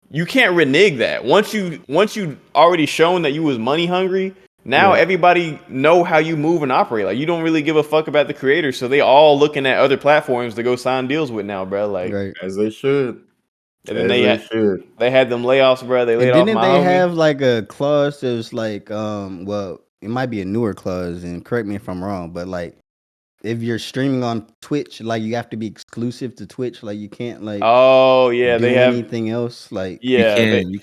you can't renege that. Once you already shown that you was money hungry, now everybody know how you move and operate. Like you don't really give a fuck about the creators, so they all looking at other platforms to go sign deals with now, bro. Like as they should. And then they had them layoffs, bro. They laid and off didn't my they homie. have like a clause that was like, well, it might be a newer clause, and correct me if I'm wrong, but like if you're streaming on Twitch, like you have to be exclusive to Twitch, like you can't like do they have anything else. Like you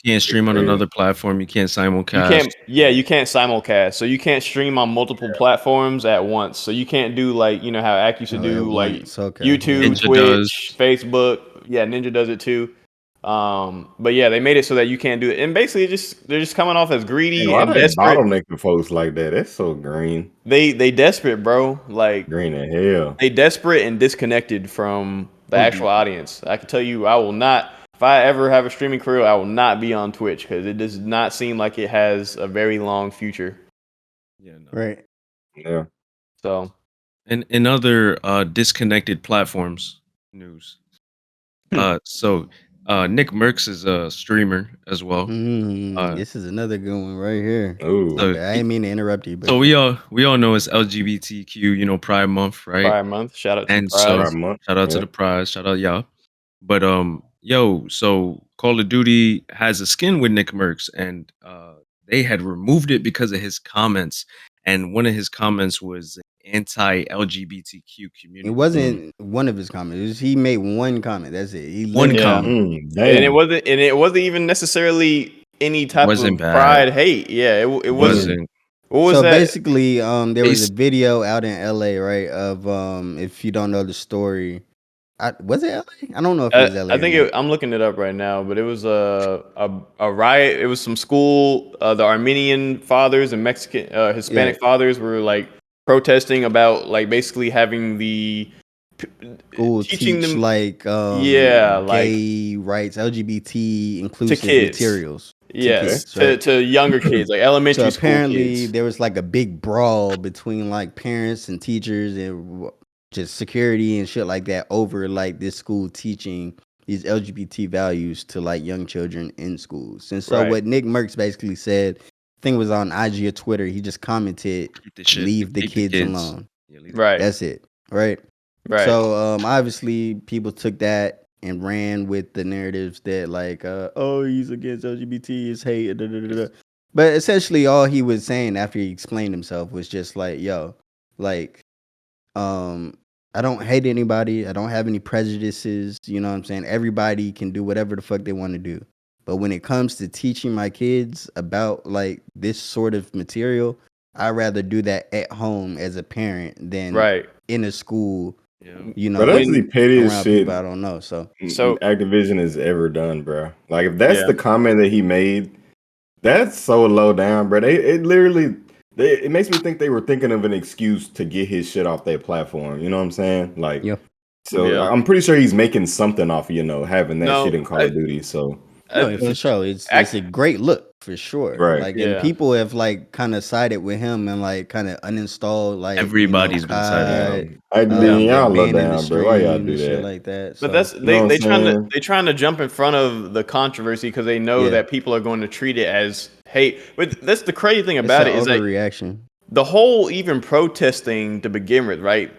can't stream on another platform. You can't simulcast. You can't simulcast. So you can't stream on multiple platforms at once. So you can't do like how Act used to do like YouTube, Ninja Twitch, does. Facebook. Yeah, Ninja does it too. But yeah, they made it so that you can't do it. And basically they're just coming off as greedy and desperate. Bottlenecking folks like that. That's so green. They desperate, bro. Like green as hell. They desperate and disconnected from the actual audience. I can tell you, I will not. If I ever have a streaming career, I will not be on Twitch because it does not seem like it has a very long future. Yeah. No. Right. Yeah. So, and in other disconnected platforms news, so Nick Merckx is a streamer as well. This is another good one right here. Ooh. So, I didn't mean to interrupt you, but so we all know it's LGBTQ, Pride Month, right? Pride Month. Shout out to and Pride. so shout out to the Pride. Shout out y'all. But so Call of Duty has a skin with Nick Merckx, and they had removed it because of his comments, and one of his comments was anti-LGBTQ community. It wasn't one of his comments. He made one comment. That's it. He one comment, and it wasn't even necessarily any type of pride hate. Yeah, it wasn't. What was so that? Basically, there was a video out in LA, right? Of if you don't know the story, was it LA? I don't know if it was LA. I think I'm looking it up right now, but it was a riot. It was some school. The Armenian fathers and Mexican Hispanic fathers were like protesting about like basically having the school teaching them like gay rights, LGBT inclusive materials. To younger kids, like elementary so apparently school kids. There was like a big brawl between like parents and teachers and just security and shit like that over like this school teaching these LGBT values to like young children in schools. And so what Nick Merckx basically said, I think it was on IG or Twitter, he just commented, leave the kids alone. Right. That's it. Right. So obviously people took that and ran with the narratives that like, oh, he's against LGBT, it's hate, da, da, da, da. But essentially all he was saying after he explained himself was just like, yo, like, I don't hate anybody. I don't have any prejudices. You know what I'm saying? Everybody can do whatever the fuck they want to do. But when it comes to teaching my kids about like this sort of material, I'd rather do that at home as a parent than in a school. You know, but that's the pettiest shit I don't know. So Activision has ever done, bro. Like if that's the comment that he made, that's so low down, bro. It makes me think they were thinking of an excuse to get his shit off their platform. You know what I'm saying? Like, I'm pretty sure he's making something off of, having that shit in Call of Duty. So, for sure, it's a great look for sure. Right. Like, and people have like kind of sided with him and like kind of uninstalled like everybody's been siding. Y'all low down, bro. Why y'all do that? Shit like that. But that's they trying to jump in front of the controversy because they know that people are going to treat it as hate. But that's the crazy thing about it is that the whole even protest thing to begin with, right?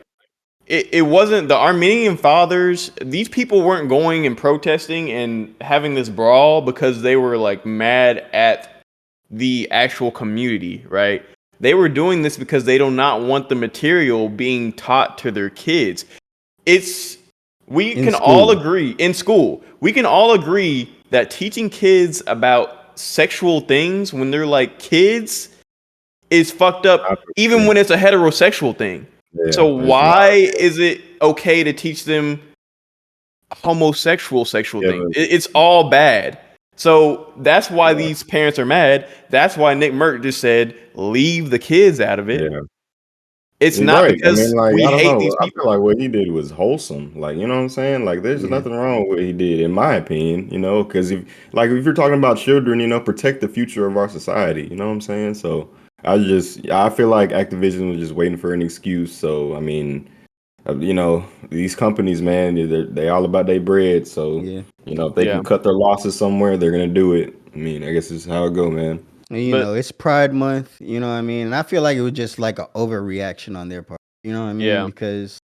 It wasn't the Armenian fathers. These people weren't going and protesting and having this brawl because they were like mad at the actual community, right? They were doing this because they do not want the material being taught to their kids. We can all agree in school. We can all agree that teaching kids about sexual things when they're like kids is fucked up, even when it's a heterosexual thing. So why is it okay to teach them homosexual sexual things? It's all bad. So that's why these parents are mad. That's why Nick Merckx just said, leave the kids out of it. It's not because we hate these people. I feel like what he did was wholesome. Like, you know what I'm saying? Like, there's nothing wrong with what he did, in my opinion, because if you're talking about children, protect the future of our society. You know what I'm saying? So I feel like Activision was just waiting for an excuse. So I mean, these companies, man, they all about their bread. So Yeah. if they can cut their losses somewhere, they're gonna do it. I mean, I guess this is how it go, man. And, it's Pride Month, you know what I mean? And I feel like it was just like an overreaction on their part. You know what I mean? Yeah. Because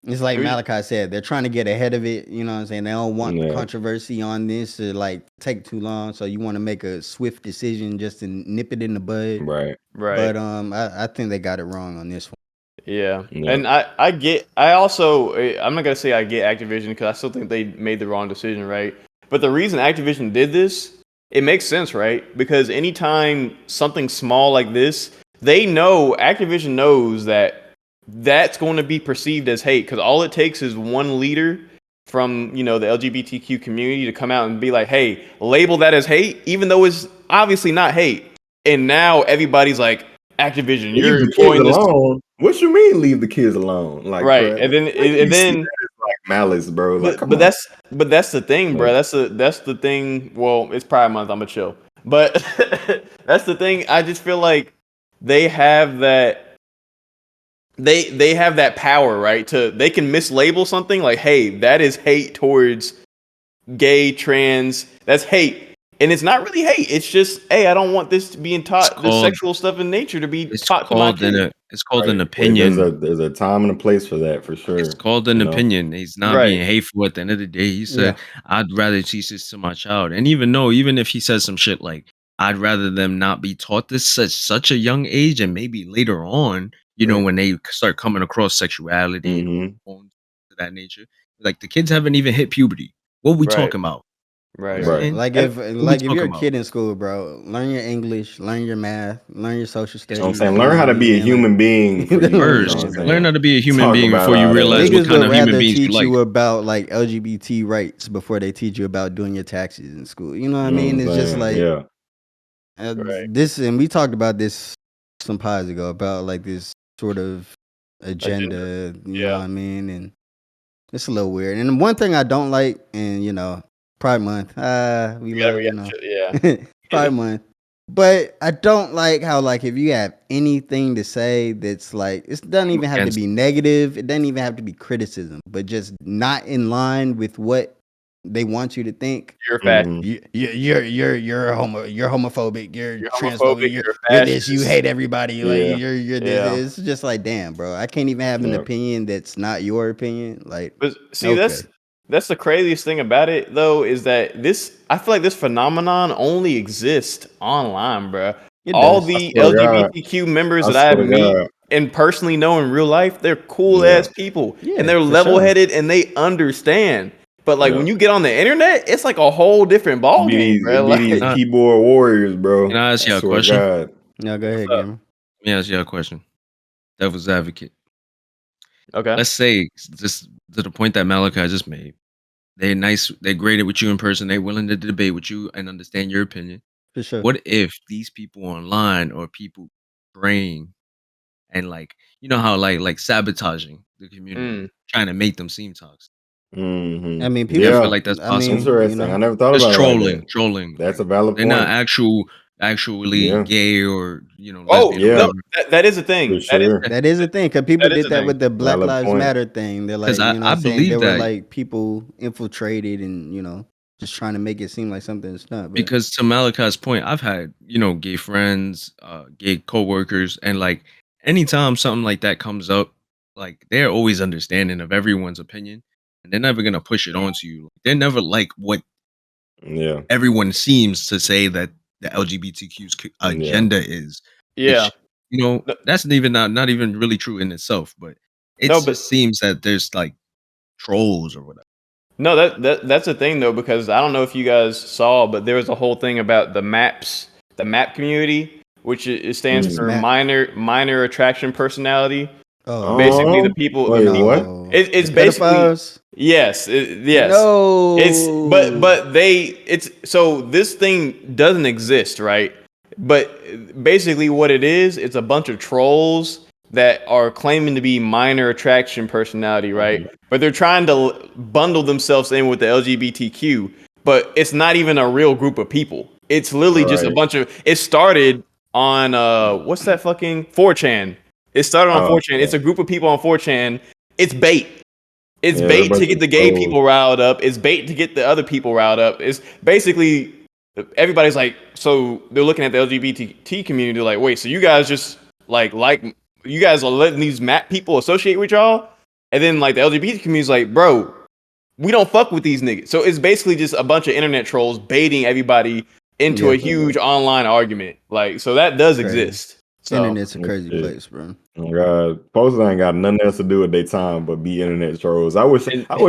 it's like Malachi said, they're trying to get ahead of it. You know what I'm saying? They don't want the controversy on this to like take too long. So you want to make a swift decision just to nip it in the bud. Right. But I think they got it wrong on this one. Yeah. And I also, I'm not going to say I get Activision because I still think they made the wrong decision, right? But the reason Activision did this, it makes sense, right? Because anytime something small like this, Activision knows that that's going to be perceived as hate because all it takes is one leader from, the LGBTQ community to come out and be like, hey, label that as hate, even though it's obviously not hate. And now everybody's like, Activision, you're employing this. Alone. What you mean leave the kids alone? Like, right, bro, and then like malice, bro. Like, but that's the thing, bro. That's the thing. Well, it's Pride Month. I'm a chill, but that's the thing. I just feel like they have that. They have that power, right? They can mislabel something like, "Hey, that is hate towards gay, trans. That's hate." And it's not really hate. It's just, hey, I don't want this being taught, this sexual stuff in nature to be taught to my kids. It's called an opinion. There's a time and a place for that, for sure. It's called an opinion. He's not being hateful at the end of the day. He said, I'd rather teach this to my child. And even if he says some shit like, I'd rather them not be taught this at such a young age and maybe later on, when they start coming across sexuality and that nature. Like the kids haven't even hit puberty. What are we talking about? Right. Like if you're a kid in school, bro, learn your English, learn your math, learn your social studies. I'm saying, learn how to be a human being first. Learn how to be a human being before you realize what kind of human beings you like. Teach you about like LGBT rights before they teach you about doing your taxes in school. You know what I mean? It's just like this, and we talked about this some pods ago about like this sort of agenda. You know what I mean? And it's a little weird. And one thing I don't like, and Pride Month. We love, Pride Month. But I don't like how, like, if you have anything to say that's like, it doesn't even have to be negative. It doesn't even have to be criticism, but just not in line with what they want you to think. You're fat. You're homophobic. You're transphobic. You're this. You hate everybody. Like you're this. It's just like, damn, bro. I can't even have an opinion that's not your opinion. Like, but see, that's the craziest thing about it, though, is that I feel like this phenomenon only exists online, bro. All the LGBTQ members that I meet and personally know in real life, they're cool ass people, and they're level headed and they understand. But like when you get on the internet, it's like a whole different ball game, bro. Like these keyboard warriors, bro. Can I ask you a question? No, go ahead, Gamer. Let me ask you a question. Devil's advocate. Okay. Let's say, just to the point that Malachi just made, they're nice, they're great with you in person, they're willing to debate with you and understand your opinion. For sure. What if these people online or people praying and like, you know how like sabotaging the community, trying to make them seem toxic? I mean, people feel like that's possible. Interesting. I never thought about it. Trolling. That's a valid point. They're not actually gay or that is a thing. Sure. That is a thing because people did that with the Black Lives Matter thing. They're like, I believe they were like people infiltrated and just trying to make it seem like something it's not. But. Because to Malachi's point, I've had gay friends, gay coworkers, and like anytime something like that comes up, like they're always understanding of everyone's opinion. And they're never gonna push it onto you. They're never like what everyone seems to say that the LGBTQ's agenda is. Yeah, which, that's not even really true in itself, but it just seems that there's like trolls or whatever. No, that's the thing though, because I don't know if you guys saw, but there was a whole thing about the map community, which it stands for minor attraction personality. Oh, basically the people. What? It's basically yes. No, it's so this thing doesn't exist, right? But basically, what it is, it's a bunch of trolls that are claiming to be minor attraction personality, right? But they're trying to bundle themselves in with the LGBTQ, but it's not even a real group of people. It's literally just a bunch of. It started on what's that fucking 4chan? It started on 4chan. It's a group of people on 4chan. It's bait. It's bait to get the gay people riled up. It's bait to get the other people riled up. It's basically everybody's like, so they're looking at the LGBT community like, wait, so you guys just like you guys are letting these map people associate with y'all? And then like the LGBT community's like, bro, we don't fuck with these niggas. So it's basically just a bunch of internet trolls baiting everybody into a huge online argument. Like, so that does exist. So Internet's a crazy place, bro. Oh God, posters ain't got nothing else to do with their time but be internet trolls. I wish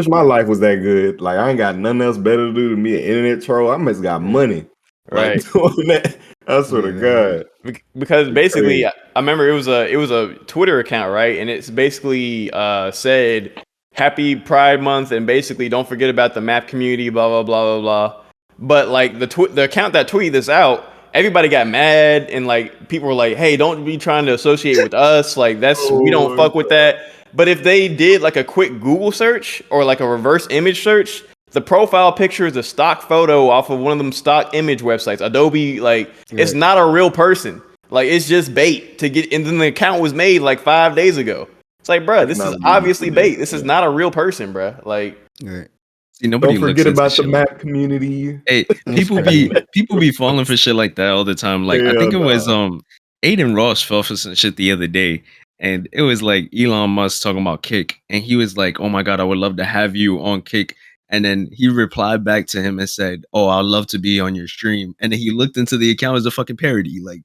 my life was that good. Like I ain't got nothing else better to do than be an internet troll. I must got money. Right. Like doing that. I swear to God. Because basically, I remember it was a Twitter account, right? And it's basically said Happy Pride Month and basically don't forget about the map community, blah blah blah blah blah. But like the account that tweeted this out, everybody got mad and like people were like, "Hey, don't be trying to associate with us. Like we don't fuck with that." But if they did like a quick Google search or like a reverse image search, the profile picture is a stock photo off of one of them stock image websites. Adobe, like it's not a real person. Like it's just bait to get. And then the account was made like 5 days ago. It's like, bro, this is obviously bait. This is not a real person, bro. Like, see, nobody don't forget looks about the map like community. Hey, people be falling for shit like that all the time. Like I think it was Aiden Ross fell for some shit the other day, and it was like Elon Musk talking about Kick, and he was like, "Oh my god, I would love to have you on Kick." And then he replied back to him and said, "Oh, I'd love to be on your stream." And then he looked into the account as a fucking parody. Like,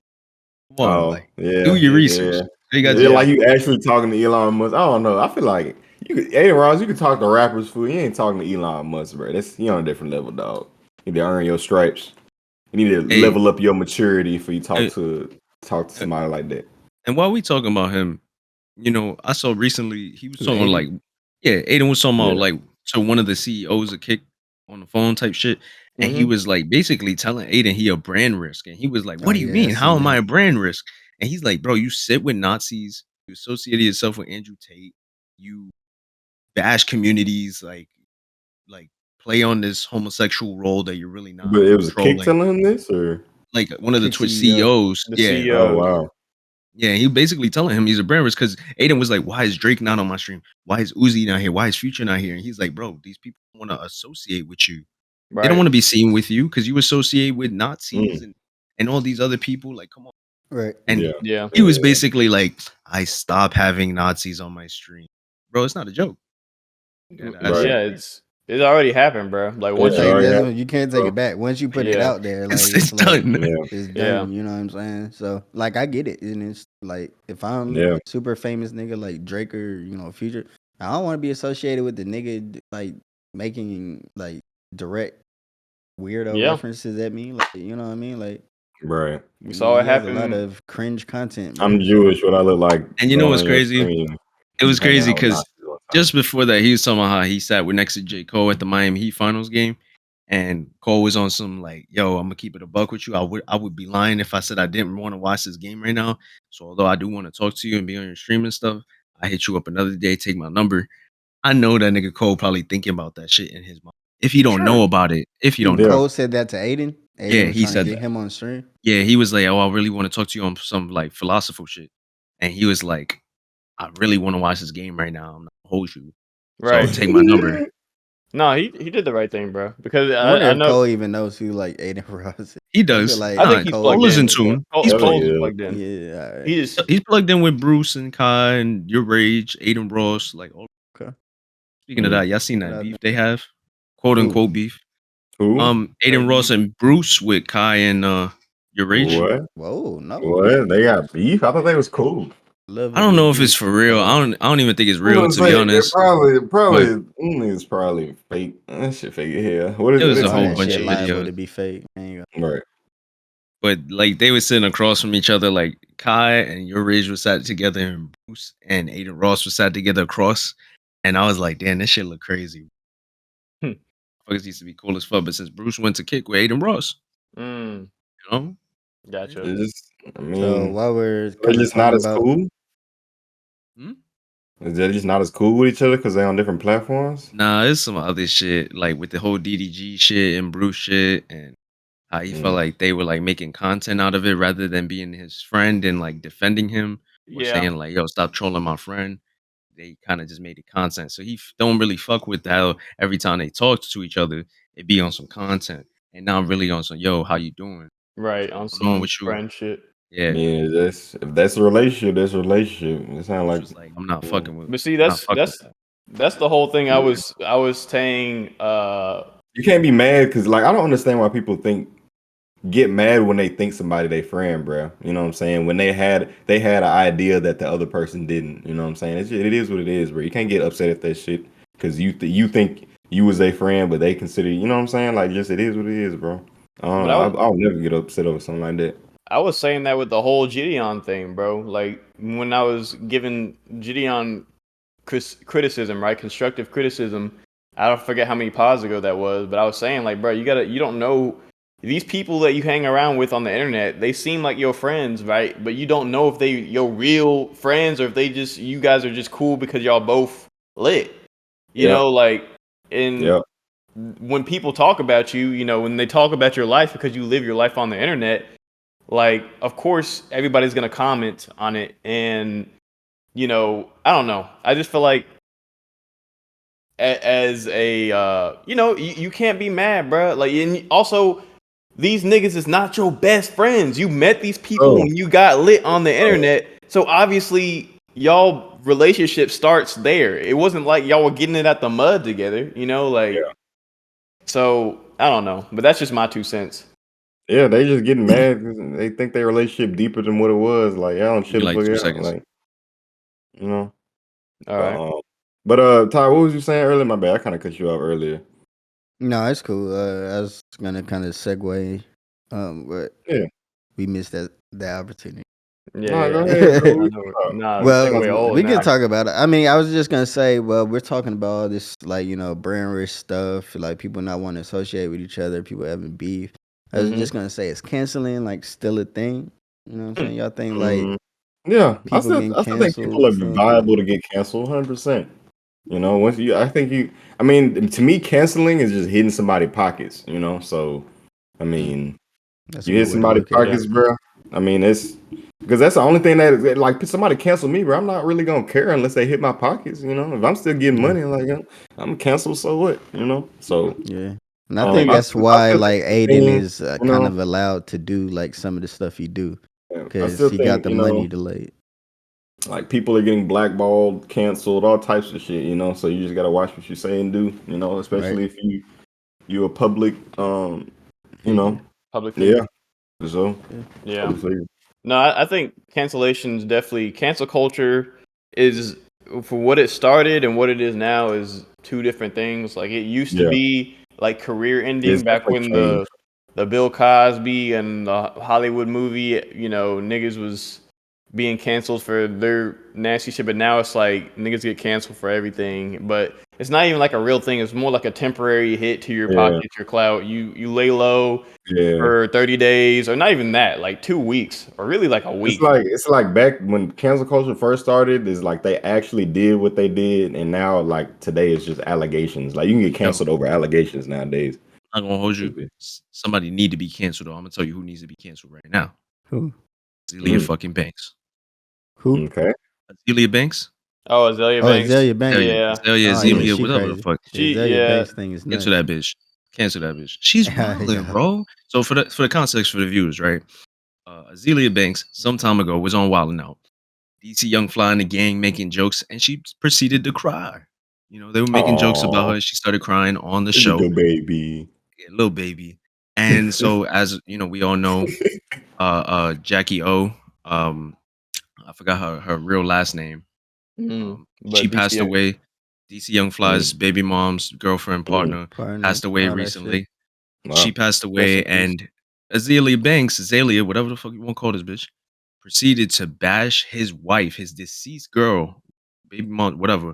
come on, like do your research. Like you actually talking to Elon Musk. I don't know. I feel like Aiden Ross, you can talk to rappers, fool. You ain't talking to Elon Musk, bro. That's on a different level, dog. You need to earn your stripes. You need to level up your maturity for you talk to somebody like that. And while we talking about him, you know, I saw recently he was talking like, Aiden was talking about like to one of the CEOs of Kick on the phone type shit. And he was like basically telling Aiden he a brand risk. And he was like, "What do you mean? How am I a brand risk?" And he's like, "Bro, you sit with Nazis, you associated yourself with Andrew Tate, you bash communities, like play on this homosexual role that you're really not." But it was controlling. Kick telling him this, or like one of the Twitch CEOs. CEO. Oh wow. Yeah, he basically telling him he's a brand risk because Aiden was like, "Why is Drake not on my stream? Why is Uzi not here? Why is Future not here?" And he's like, "Bro, these people want to associate with you. They don't want to be seen with you because you associate with Nazis and all these other people. Like, come on." Right. And he was basically like, "I stop having Nazis on my stream, bro. It's not a joke." It's already happened, bro. Like once you can't take it back. Once you put it out there, like it's done. It's done. You know what I'm saying? So like I get it. And it's like if I'm a super famous nigga like Drake or Future, I don't want to be associated with the nigga like making like direct weirdo references at me. Like you know what I mean? Like we saw it happen. A lot of cringe content. I'm Jewish. What I look like? And you know what's crazy? It was crazy because just before that, he was talking about how he sat with next to J. Cole at the Miami Heat finals game. And Cole was on some like, "Yo, I'm gonna keep it a buck with you. I would be lying if I said I didn't want to watch this game right now. So although I do want to talk to you and be on your stream and stuff, I hit you up another day, take my number." I know that nigga Cole probably thinking about that shit in his mind. If he don't know about it, if you don't know. Cole said that to Aiden. Yeah, he said get him on stream. Yeah, he was like, "Oh, I really want to talk to you on some like philosophical shit." And he was like, "I really want to watch this game right now. I'm not gonna hold you. So take my number." No, he did the right thing, bro. Because I know Cole even knows who like Aiden Ross. He does. I think he's plugged in. He's plugged in. Yeah, he's plugged in with Bruce and Kai and Your Rage, Aiden Ross. Like, speaking of that, y'all seen that beef they have, quote unquote beef. Who? Aiden Ross and Bruce with Kai and Your Rage. What? Whoa, no. What? They got beef? I thought they was cool. I don't know if it's for real. I don't even think it's real, to be honest. It's probably fake. That shit fake as hell. What is it? It was a whole bunch of videos to be fake. Right. But like they were sitting across from each other, like Kai and Your Rage was sat together, and Bruce and Aiden Ross was sat together across. And I was like, damn, this shit look crazy. Fuckers used to be cool as fuck, but since Bruce went to Kick with Aiden Ross, you know, gotcha. So while we're just not as cool. Is that just not as cool with each other because they're on different platforms? Nah, it's some other shit like with the whole DDG shit and Bruce shit, and How he felt like they were like making content out of it rather than being his friend and like defending him or Yeah. saying like, "Yo, stop trolling my friend." They kind of just made it content, so he don't really fuck with how every time they talk to each other, it be on some content and not really on some, "Yo, how you doing? Right, What's on going on some with you?" friend shit. Yeah, Yeah, if that's a relationship, that's a relationship. It sounds it's like just like I'm not you know, fucking with, But see, I'm not fucking with that. that's the whole thing I yeah. was saying, You can't be mad because like I don't understand why people get mad when they think somebody they friend, bro. You know what I'm saying? When they had an idea that the other person didn't. You know what I'm saying? It is what it is, bro. You can't get upset at that shit because you think you was a friend, but they consider you know what I'm saying? Like just it is what it is, bro. I don't but know. I'll never get upset over something like that. I was saying that with the whole Gideon thing, bro. Like when I was giving Gideon criticism, right? Constructive criticism. I don't forget how many pods ago that was, but I was saying like, bro, you don't know these people that you hang around with on the internet. They seem like your friends, right? But you don't know if they your real friends or if you guys are just cool because y'all both lit. You Yep. know, like in Yep. when people talk about you, when they talk about your life because you live your life on the internet, like of course everybody's gonna comment on it, and I don't know. I just feel like as a you can't be mad, bro. Like, and also these niggas is not your best friends. You met these people Oh, when you got lit on the oh, internet, so obviously y'all relationship starts there. It wasn't like y'all were getting it at the mud together, like. yeah. So I don't know, but that's just my 2 cents. Yeah, they just getting mad 'cause they think their relationship deeper than what it was. Like, y'all don't Give me chill the like fuck two out. seconds. Like, you know. All But right. Ty, what was you saying earlier? My bad, I kind of cut you off earlier. No, it's cool. I was gonna kind of segue, but Yeah. we missed that opportunity. No, go Yeah, ahead, bro. I We know. talk. Nah, We the can talk Well, segue about old we can now. talk about it. I mean, I was just gonna say, well, we're talking about all this, like, brand rich stuff, like people not want to associate with each other, people having beef. I was Mm-hmm. just gonna say, is canceling like still a thing? You know what I'm saying? Y'all think like Mhm. Yeah, people getting I still think people canceled are from? viable to get canceled, 100%. Once I think I mean, to me, canceling is just hitting somebody's pockets. So, I Mm, mean, that's a you good hit way to somebody's look at it. Yeah. pockets, bro. I mean, it's because that's the only thing like somebody cancel me, bro. I'm not really gonna care unless they hit my pockets. If I'm still getting Yeah, money, like I'm canceled, so what? So, yeah. And I think I that's still, I why still think like it's a Aiden thing. is You kind know, of allowed to do like some of the stuff he do I because still he got think the money delayed. like people are getting blackballed, canceled, all types of shit. So you just gotta watch what you say and do. Right? Especially if you're a public, you know, Figure. Public yeah. figure. So Yeah. Yeah. public figure. No, I think cancellations definitely cancel culture is for what it started and what it is now is two different things. Like it used to Yeah, be like career it's ending back definitely when changed. the Bill Cosby and the Hollywood movie, niggas was being canceled for their nasty shit, but now it's like niggas get canceled for everything. But it's not even like a real thing. It's more like a temporary hit to your Yeah, pocket, your clout. You lay low yeah. for 30 days, or not even that, like 2 weeks, or really like a It's week. like it's like back when cancel culture first started. Is like they actually did what they did, and now like today it's just allegations. Like you can get Yo, canceled over allegations nowadays. I'm not gonna hold you. Somebody need to be canceled though. I'm gonna tell you who needs to be canceled right now. Who? Azealia Mm, fucking Banks. Who? okay. Azealia Banks? Oh, Azalea Oh, Banks. Azalea Banks. Azalea. Yeah. Azalea, Oh yeah, Azealia, she whatever the crazy. fuck. The She, Azalea yeah. Banks thing is Cancel nuts. that bitch. Cancel that bitch. She's wildin', Yeah. bro. So for the context for the viewers, right? Azealia Banks, some time ago, was on Wildin' Out. DC Young Fly and the gang making jokes, and she proceeded to cry. They were making jokes about Oh, her. She started crying on the look show, at the baby. yeah, little baby. And so, as we all know, Jackie O, um, I forgot her real last name. She But passed DC, away. DC Young Mm, Fly's baby mom's girlfriend, mm, partner, Partner, passed away all that shit. recently. She wow. passed rest in away, peace. and Azalea, whatever the fuck you want to call this bitch, proceeded to bash his wife, his deceased girl, baby mom, whatever,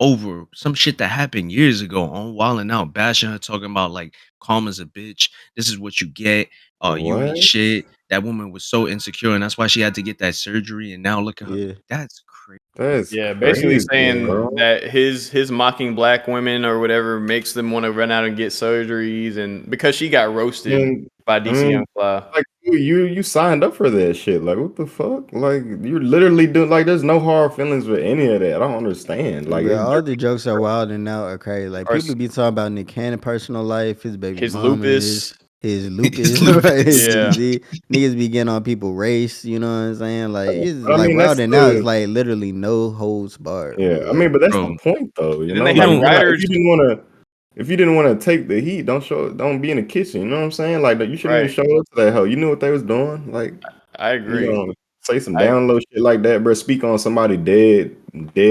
over some shit that happened years ago on Wildin' Out, bashing her, talking about like karma's a bitch. This is what you get. You ain't What? shit. That woman was so insecure, and that's why she had to get that surgery. And now look at her. Yeah. That's crazy. That's Yeah, basically crazy, Yeah. saying bro. that his mocking black women or whatever makes them want to run out and get surgeries, and because she got roasted. And by DC Young Fly. Like you signed up for that shit. Like what the fuck? Like you're literally doing like there's no hard feelings with any of that. I don't understand. Like Bro, it's all the jokes are wild and now are crazy. Like people be talking about Nick Cannon personal life, his baby His mama, lupus. his lupus, lupus. his Yeah. disease. Niggas be getting on people race, you know what I'm saying? Like it's But I like mean, wild that's and now it's the like literally no holds barred. yeah. Bro. I mean, Like, but that's Bro. the point, though. You Then know, they like have you're not, writers. if you didn't want to take the heat, don't be in the kitchen. You know what I'm saying? Like you shouldn't even Right. show up to that hell. You knew what they was doing. Like I you agree. know, say some I- down low shit like that, bro. Speak on somebody dead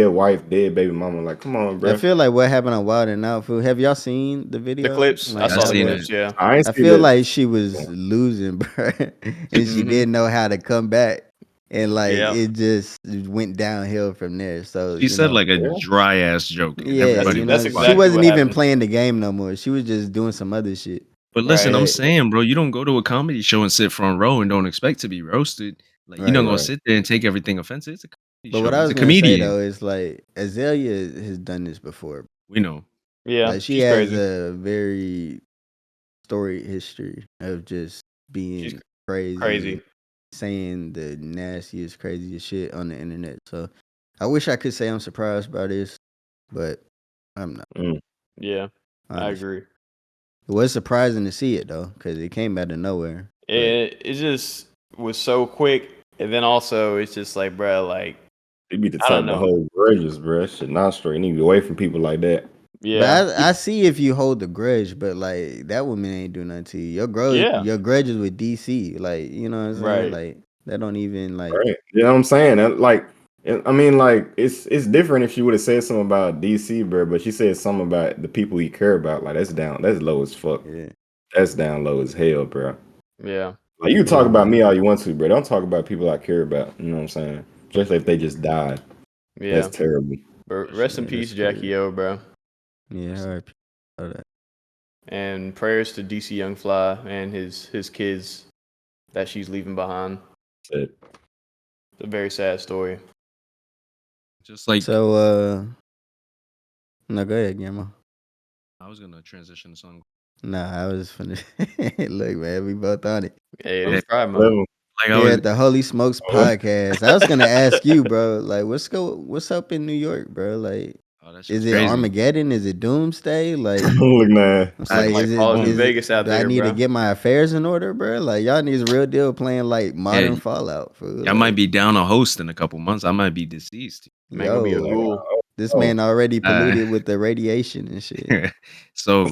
wife, dead baby mama. Like, come on, bro. I feel like what happened on Wild and Out food. Have y'all seen the The video? clips. I Like, saw I've the seen clips. it. Yeah. I ain't I see feel that. like she was losing, bro, and she Mhm. didn't know how to come back, and like Yeah. it just went downhill from there. So She said like a dry ass joke. And yeah, everybody you That's know, was she exactly wasn't what even happened. playing the game no more. She was just doing some other shit. But listen, Right. I'm But saying, bro, you don't go to a comedy show and sit front row and don't expect to be roasted. Like you're not right. gonna Right. sit there and take everything offensive. It's a comedy But show. what I He's was a gonna say comedian. though is like Azalea has done this before. We know. Yeah. Like she She's has crazy. a very storied history of just being She's crazy, crazy. saying the nastiest, craziest shit on the internet. So I wish I could say I'm surprised by this, but I'm not. Yeah. I Honestly. agree. It was surprising to see it though, because it came out of nowhere. But It just was so quick, and then also it's just like, bro, like They be the I don't type to know. hold grudges, bro. That shit not straight. You need to be away from people like that. Yeah. But I see if you hold the grudge, but like that woman ain't do nothing to you. Yeah. Your grudge is with DC. Like, you know what I'm saying? Right. Like that don't even like Right. You know what I'm saying? I mean, like it's different if she would have said something about DC, bro, but she said something about the people he care about. Like that's low as fuck. yeah. That's down low as hell, bro. Yeah. Like you can talk Yeah, about me man. all you want to, bro. Don't talk about people I care about. You know what I'm saying? Especially if they just died. Yeah. That's terrible. But rest in Yeah, peace, that's Jackie crazy. O, bro. Yeah, R.I.P. All that. And prayers to DC Young Fly and his kids that she's leaving behind. That's it. It's a very sad story. Just like So no, go ahead, Guillermo. I was gonna transition to something. Nah, I was finna look, man, we both on it. Hey, it Yeah. is Pride Month. Level. Like I Here was at the Holy Smokes podcast. I was gonna ask you, bro, like what's up in New York, bro? Like that is shit's it crazy. Armageddon? Is it Doomsday? Like Look, man. it's I- like Like Fallout New Vegas out do I there, need bro. to get my affairs in order, bro? Like y'all need a real deal playing like modern Yeah, Fallout, fool. I might be down a host in a couple months. I might be deceased. Man, gonna be a Yo, ghoul. this Oh. man already Uh, polluted with the radiation and shit. So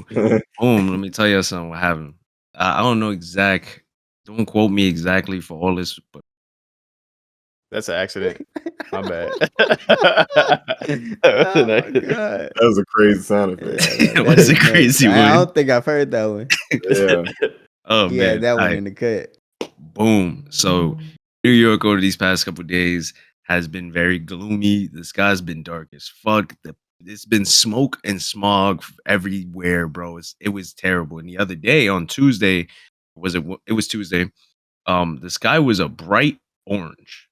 boom, let me tell you something. What happened? I don't know don't quote me exactly for all this, but That's an accident. My bad. Oh my god. That was a crazy sound effect. Yeah, it was a is nuts. crazy I one. don't think I've heard that one. Yeah. Oh Yeah, man. that one Alright, in the cut. boom. So New York over these past couple days has been very gloomy. The sky's been dark as fuck. It's been smoke and smog everywhere, bro. It was terrible. And the other day on Tuesday, it was Tuesday. The sky was a bright orange.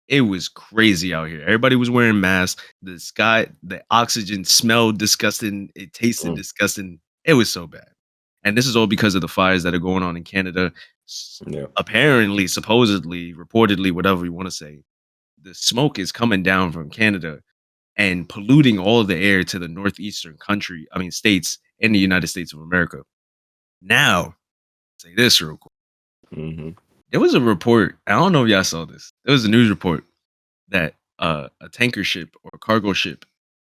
It was crazy out here. Everybody was wearing masks. The oxygen smelled disgusting. It tasted disgusting. It was so bad. And this is all because of the fires that are going on in Canada. Yeah. Apparently, supposedly, reportedly, whatever you want to say, the smoke is coming down from Canada and polluting all of the air to the northeastern states in the United States of America. Now, say this real quick. Mm-hmm. There was a report. I don't know if y'all saw this. There was a news report that a tanker ship or a cargo ship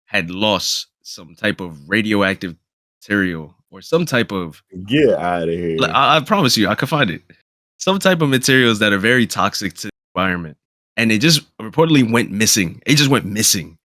had lost some type of radioactive material or some type of. Get out of here. I promise you, I can find it. Some type of materials that are very toxic to the environment, and it just reportedly went missing. It just went missing.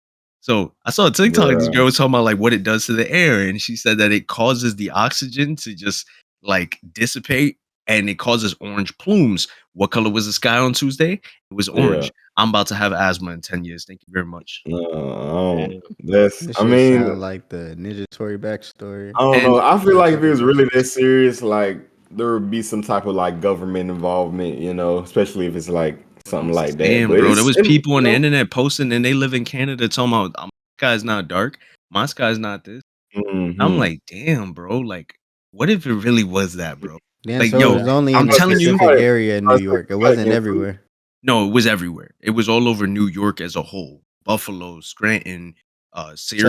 So I saw a TikTok. This Bruh. girl was talking about like what it does to the air, and she said that it causes the oxygen to just like dissipate, and it causes orange plumes. What color was the sky on Tuesday? It was orange. Yeah. I'm about to have asthma in 10 years. Thank you very much. No, Damn. This I shit mean, sound like the Ninja Tory backstory. I don't And know. I feel Or like if it something. was really that serious, like there would be some type of like government involvement, you know, especially if it's like something I'm like that. saying, But bro, there was people on the know, internet posting, and they live in Canada talking about my sky's not dark, my sky's not this. I'm mhm. like, damn, bro. Like, what if it really was that, bro? Then Like, so it yo, was only in I'm a telling you. specific area in New York. It wasn't Getting food. everywhere. No, it was everywhere. It was all over New York as a whole. Buffalo, Scranton, So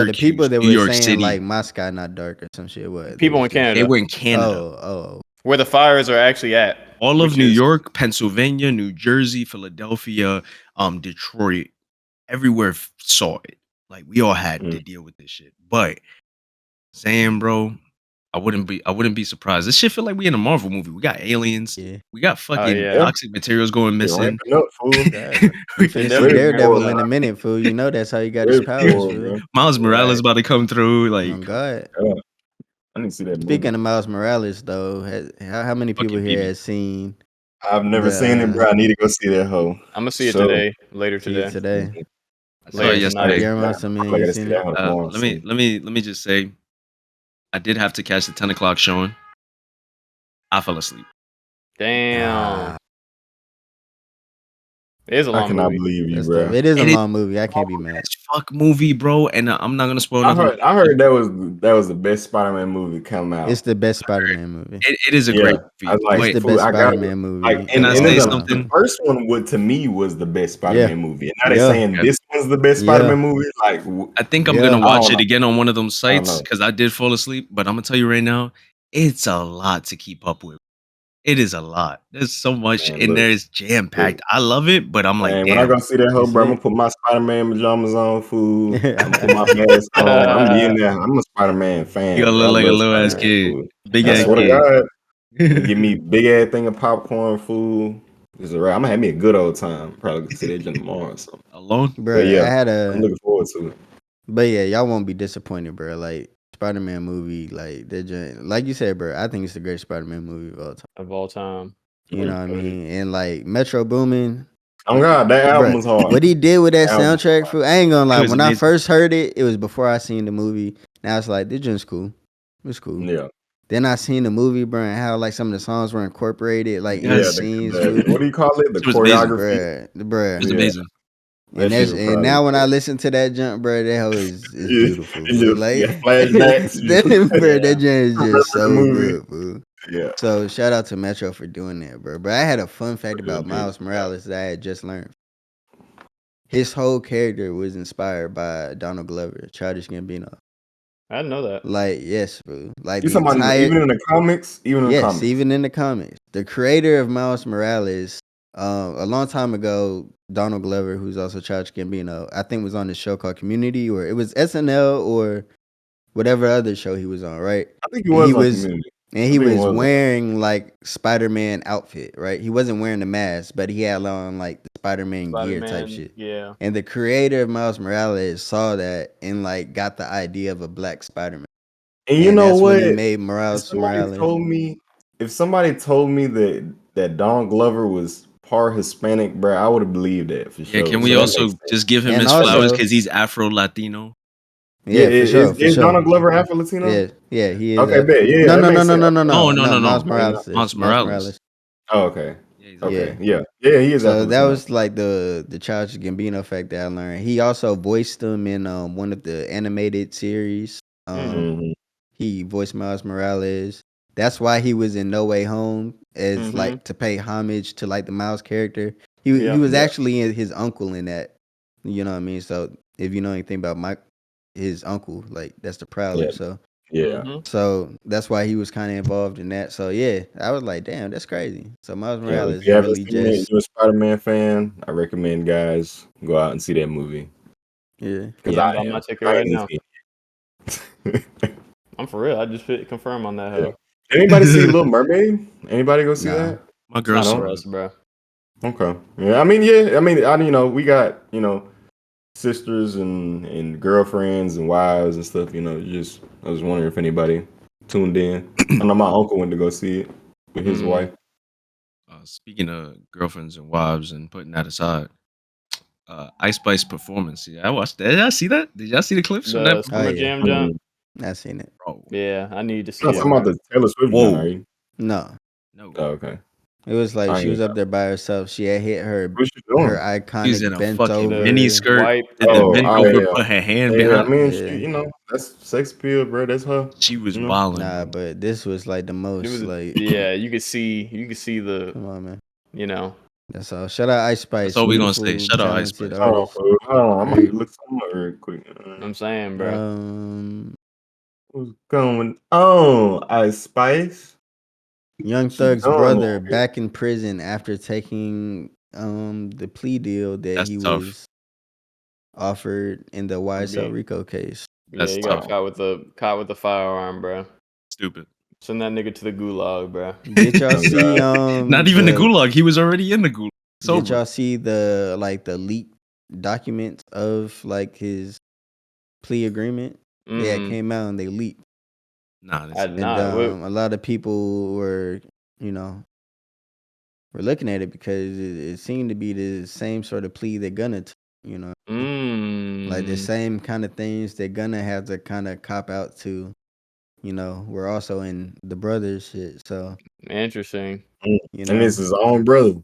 the people Syracuse, that New were York saying like City. my sky not dark or some shit. What People in They Canada, were in Canada. Oh, where the fires are actually at. All of which New is- York, Pennsylvania, New Jersey, Philadelphia, Detroit, everywhere saw it. Like, we all had to deal with this shit. But saying, bro, I wouldn't be surprised. This shit feel like we in a Marvel movie. We got aliens. yeah. We got fucking yeah. toxic materials going It missing. ramping up, fool. God, we It finna see definitely Daredevil boring. in a minute, fool. You know that's how he got his Very powers, boring, fool. bro. Miles Morales Right. about to come through. Oh Like, God. God, I need to see that Speaking movie. of Miles Morales, though, how many people fucking here BB. has seen I've never seen it, bro. I need to go see that hoe. I'm gonna see it So, today, later see it today. today? I saw it Later tonight. yesterday. Guillermo, I something you gotta seen see that it? hoe tomorrow. Let me just say, I did have to catch the 10 o'clock showing. I fell asleep. Damn, Ah, it is a I long cannot movie. believe you, that's bro. tough. It is a And it's long movie. I can't be mad. as fuck movie, bro. And I'm not gonna spoil I nothing. heard that was the best Spider-Man movie come out. It's the best Spider-Man movie. It is a Yeah, great I movie. was like, It's the But fool, best I got Spider-Man movie. like, can I of all say the time. something? first one would to me was the best Spider-Man movie, and now they're Yeah. saying this one's the best Yeah. Spider-Man movie. Like, I think I'm Yeah. gonna I watch don't it know. again on one of them I don't sites know. because I did fall asleep. But I'm gonna tell you right now, it's a lot to keep up with. It is a lot. There's so much Man, in look, there. It's jam packed. I love it, but I'm like, man, when I damn. go see that hoe, It's bro, I'm lit. gonna put my Spider-Man pajamas on, fool. I'm gonna put my mask on. I'm be in there. I'm a Spider-Man You fan, gotta bro. I look like a love little ass Spider-Man, kid, fool. big I ass swear to kid. God, and give me big ass thing of popcorn, fool. It's a wrap. I'm gonna have me a good old time. Probably gonna see that gym tomorrow or something. Alone. Bro, But I yeah, had I'm looking forward to it. but yeah, y'all won't be disappointed, bro. Like Spider-Man movie, like that joint, like you said, bro. I think it's the greatest Spider-Man movie of all time. Of all time. You know what I mean? And like Metro Boomin, Oh God, that album bro, was hard. what he did with that Album. soundtrack, for I ain't gonna lie. It was When I amazing. first heard it, it was before I seen the movie. Now it's like this joint's cool. It's cool. Yeah, Then I seen the movie, bro, and how like some of the songs were incorporated, like in the Yes. scenes, what do you call it? The It was amazing. choreography. bruh. It was Yeah. amazing. That shit was And probably now when I good. listen to that jump, bro, that hoe is Yeah, beautiful, and bro. you Like got flashbacks. that, bro, that joint is Remember just the so movie? good, bro. Yeah, So shout out to Metro for doing that, bro. But I had a fun fact Real about good. Miles Morales that I had just learned. His whole character was inspired by Donald Glover, Childish Gambino. I didn't know that. Like, yes, bro. Like You the talking about entire even in the comics? yes, even in the comics. The creator of Miles Morales, a long time ago, Donald Glover, who's also Childish Gambino, I think was on this show called Community, or it was SNL or whatever other show he was on, right? I think he And was on Community. and he was wearing like Spider-Man outfit, right? He wasn't wearing the mask, but he had on like the Spider-Man gear type shit. Yeah. And the creator of Miles Morales saw that and like got the idea of a black Spider-Man. And you And know that's what? when he made If Morales somebody Morales. told me, that Donald Glover was part Hispanic, bro, I would have believed that for Yeah, sure. can So we that also makes sense. just give him And his flowers also, because he's Afro Latino? yeah, for sure, for Is sure. Donald Glover Afro Latino? Yeah, he is. Okay, bet. Yeah, no, that no, no, makes no, sense. no, no, No, no, no, no. no, Miles no. Morales Miles is. Miles Morales. Morales. Oh, okay. Yeah, he's Okay. Yeah. Yeah, he is So Afro that Latino. was like the Childish Gambino fact that I learned. He also voiced him in one of the animated series. Mhm. He voiced Miles Morales. That's why he was in No Way Home as like to pay homage to like the Miles character. He was Yeah. actually his uncle in that. You know what I mean? So if you know anything about his uncle, like that's the Prowler. Yeah. Yeah. So that's why he was kind of involved in that. So yeah, I was like, damn, that's crazy. So Miles Yeah, if Morales you is haven't really seen it, just you're a Spider-Man fan, I recommend guys go out and see that movie. yeah. Because Yeah, I I'm buying am. my ticket I right ain't now. seen it. I'm for real. I just hit confirm on that. Yeah. Anybody see Little Mermaid? Anybody go see Nah. that? My It's not girl No? saw for it. us, bro. Okay. Yeah, we got, sisters and girlfriends and wives and stuff, I was wondering if anybody tuned in. I know my uncle went to go see it with his wife. Speaking of girlfriends and wives and putting that aside, Ice Spice performance. Yeah, I watched that. Did y'all see that? Did y'all see the clips from that The Oh performance? Summer yeah, Jam jump. I seen it. Bro, Yeah, I need to see Not it, talking about bro. the Taylor Swift joint, whoa, are you? No, no, Oh, okay. It was like I she was ain't. up there by herself. She had hit her What you doing? She's in iconic a bent fucking over. mini skirt. Wipe. Did the Oh, bent I over, yeah. put her hand Yeah, I behind. mean, Yeah. she, that's sex appeal, bro. That's her. She was You know? wilding. Nah, Bro. but this was like the It most was like. yeah. You could see the Come on, man. That's all. Shout out Ice That's Spice, all we gonna say. beautiful, Shout out Ice talented Spice. Hold on, artist. fool. Hold on. I'm Great. gonna look something up real quick. I'm saying, bro. What's going on, Ice Spice? Young She Thug's doing brother that, here. back in prison after taking the plea deal that That's he tough. was offered in the YSL Rico case. Yeah, That's he tough. got caught with the firearm, bro. Stupid. Send that nigga to the gulag, bro. Did y'all Oh, see Not even the gulag. He was already in the gulag. Did Sober. y'all see the leaked documents of like his plea agreement? Yeah, it came out and they leaked. Nah, I did And not. a lot of people were, we're looking at it because it seemed to be the same sort of plea that Gunna took, like the same kind of things that Gunna had to kind of cop out to, we're also in the brothers shit. So Interesting. And this is own brother.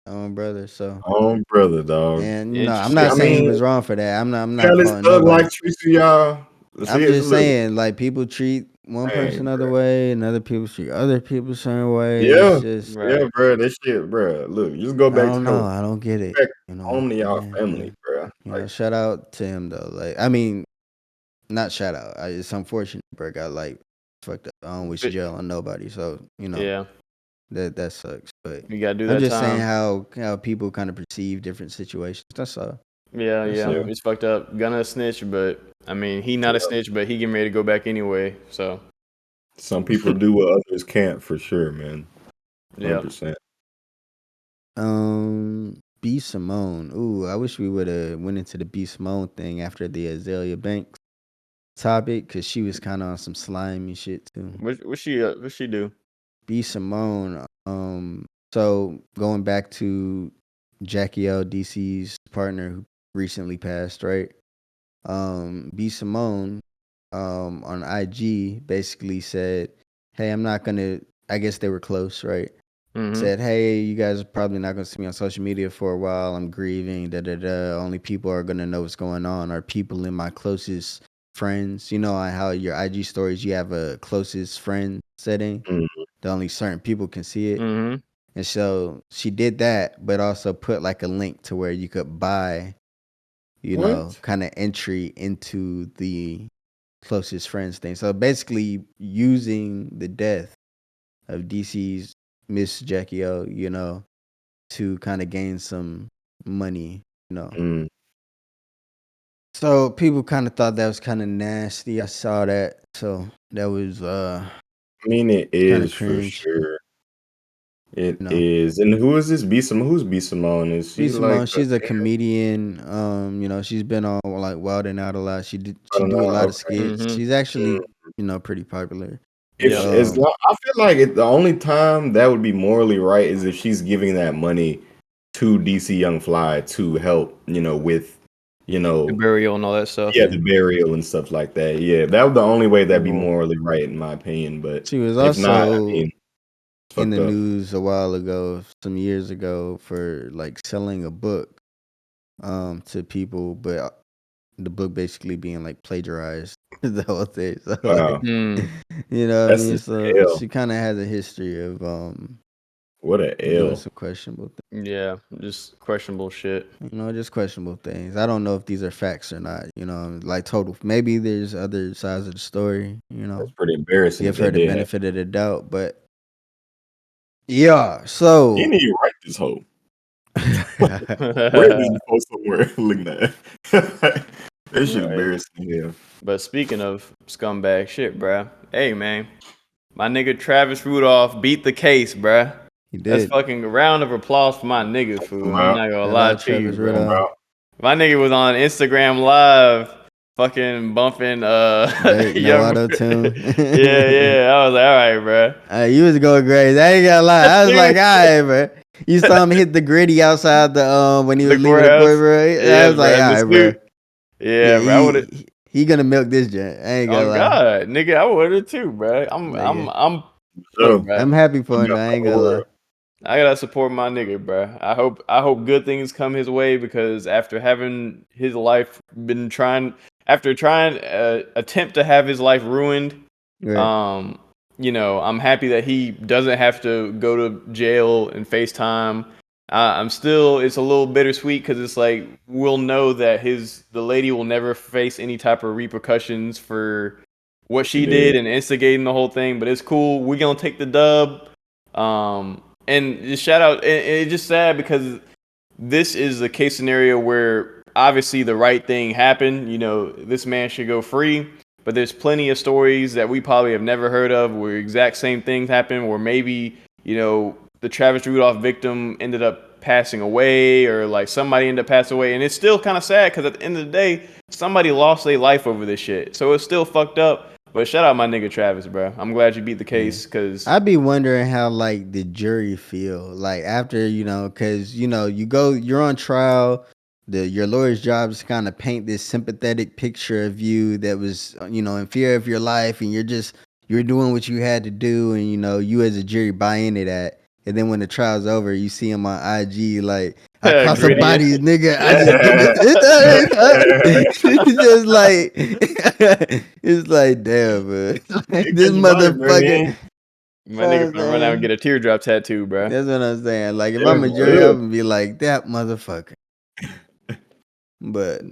Own brother. So own brother, dog. And I'm not saying he was wrong for that. I'm not this faulting thug nobody. like treats y'all. I'm just saying, like, people treat one person Dang, another way, and other people treat other people certain way. Yeah, It's just, yeah, bro. That shit, bro. Look, just go I back to don't know. home. I don't get it. Back You know, home to y'all yeah, family, bro. Like, shout out to him though. Like, I mean, not shout out. It's unfortunate, bro. Got like fucked up. I don't wish jail on nobody. So Yeah. that sucks. But You gotta do I'm that just saying time. how people kind of perceive different situations. That's all. Yeah, That's yeah. all. It's fucked up. Gunna a snitch, but I mean, he not a snitch, but he getting ready to go back anyway. So some people do what others can't, for sure, man. yeah. 100%. B Simone. Ooh, I wish we would have went into the B Simone thing after the Azalea Banks topic, because she was kind of on some slimy shit too. What she do? B Simone. So going back to Jackie L, DC's partner who recently passed, right? B Simone, on IG basically said, "Hey, I'm not gonna." I guess they were close, right? Said, "Hey, you guys are probably not gonna see me on social media for a while. I'm grieving. Da da da. Only people are gonna know what's going on are people in my closest friends. You know how your IG stories you have a closest friend setting. The only certain people can see it. And so she did that, but also put like a link to where you could buy, kind of entry into the closest friends thing. So basically, using the death of DC's Miss Jackie O, to kind of gain some money, So people kind of thought that was kind of nasty. I saw that, so that was I mean, it kind of is for cringe. sure. It is. And who is this? B Simone? Who's B Simone? Is she B Simone, like she's a comedian. She's been on like Wild 'N Out a lot. She do a lot of skits. She's actually, pretty popular. I feel like the only time that would be morally right is if she's giving that money to DC Young Fly to help, with, the burial and all that stuff. Yeah, the burial and stuff like that. Yeah, that was the only way that'd be morally right in my opinion. But She was if not, I also mean, in the fucked up. news a while ago, some years ago, for like selling a book to people, but the book basically being like plagiarized the whole thing. So Wow. you know what I That's mean? just So a L. she kind of has a history of What a doing L. some questionable things. Yeah, just questionable shit. Just questionable things. I don't know if these are facts or not. Like total. Maybe there's other sides of the story. That's pretty embarrassing Give if they her the did. benefit of the doubt, but yeah. So You need to write this hoe. Where did you post somewhere? Look at that. That shit embarrassing. Yeah. But speaking of scumbag shit, bruh. Hey, man. My nigga Travis Rudolph beat the case, bruh. He That's did. fucking a round of applause for my nigga, fool. I'm not gonna lie to you, Travis bro. Rudolph. My nigga was on Instagram Live, fucking bumping No auto tune. yeah. I was like, all right, bro. You was going crazy. I ain't gonna lie. I was like, all right, bro. You saw him hit the gritty outside the when he was leaving the court, bro. I was like, all right, bro. Yeah, bro. I would he gonna milk this joint. I ain't gonna oh lie. God, nigga, I would have too, bro. I'm Like, look, bro. I'm happy for him. I ain't gonna lie. I gotta support my nigga, bro. I hope good things come his way because after having his life been trying, after trying attempt to have his life ruined, Right. I'm happy that he doesn't have to go to jail and face time. I'm still, it's a little bittersweet because it's like we'll know that the lady will never face any type of repercussions for what she did and instigating the whole thing. But it's cool. We're gonna take the dub. And just shout out, and it's just sad because this is a case scenario where obviously the right thing happened. This man should go free, but there's plenty of stories that we probably have never heard of where exact same things happen, where maybe, the Travis Rudolph victim ended up passing away or like somebody ended up passing away. And it's still kind of sad because at the end of the day, somebody lost their life over this shit. So it's still fucked up. But shout out my nigga Travis, bro. I'm glad you beat the case because I'd be wondering how like the jury feel like after because you're on trial. Your lawyer's job is to kind of paint this sympathetic picture of you that was in fear of your life, and you're doing what you had to do, and you as a jury buy into that. And then when the trial's over, you see him on IG like, I caught some bodies, nigga. I just it's just like it's like damn, man. This motherfucker. My nigga finna run out and get a teardrop tattoo, bro. That's what I'm saying. Like if I'm a jury, I'm gonna be like that motherfucker. But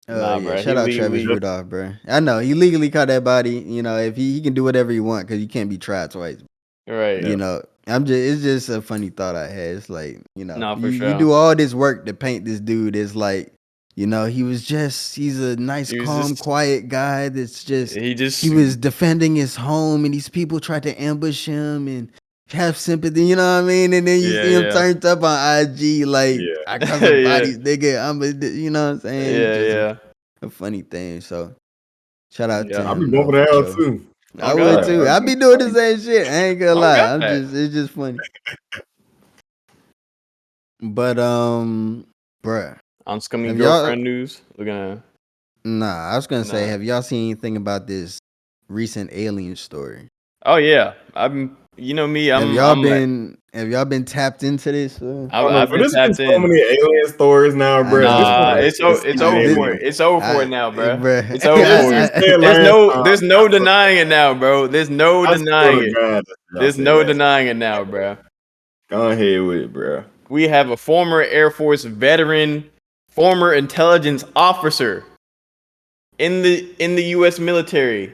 Nah, bro. Shout out Travis Rudolph, bro. I know he legally caught that body. If he can do whatever he want because you can't be tried twice. Right. It's just a funny thought I had. It's like, for you sure. do all this work to paint this dude as like, he's a nice, calm, quiet guy that's he was defending his home and these people tried to ambush him and have sympathy, you know what I mean? And then you see him turned up on IG like, I caught some bodies, nigga. You know what I'm saying? Yeah. A funny thing. So shout out to him. I'll be bumping that out too. I would too. I be doing the same shit. I ain't gonna lie. It's just funny. But bruh. On Scummy Girlfriend news, we're gonna. Nah, I was gonna say, have y'all seen anything about this recent alien story? Oh yeah, You know me. Have y'all been tapped into this? I've been tapped in. So many alien stories now, bro. It's over for it. It's over for it now, bro. It's over for it. There's no denying it now, bro. There's no denying it. There's no denying it now, bro. Go ahead with it, bro. We have a former Air Force veteran, former intelligence officer in the U.S. military,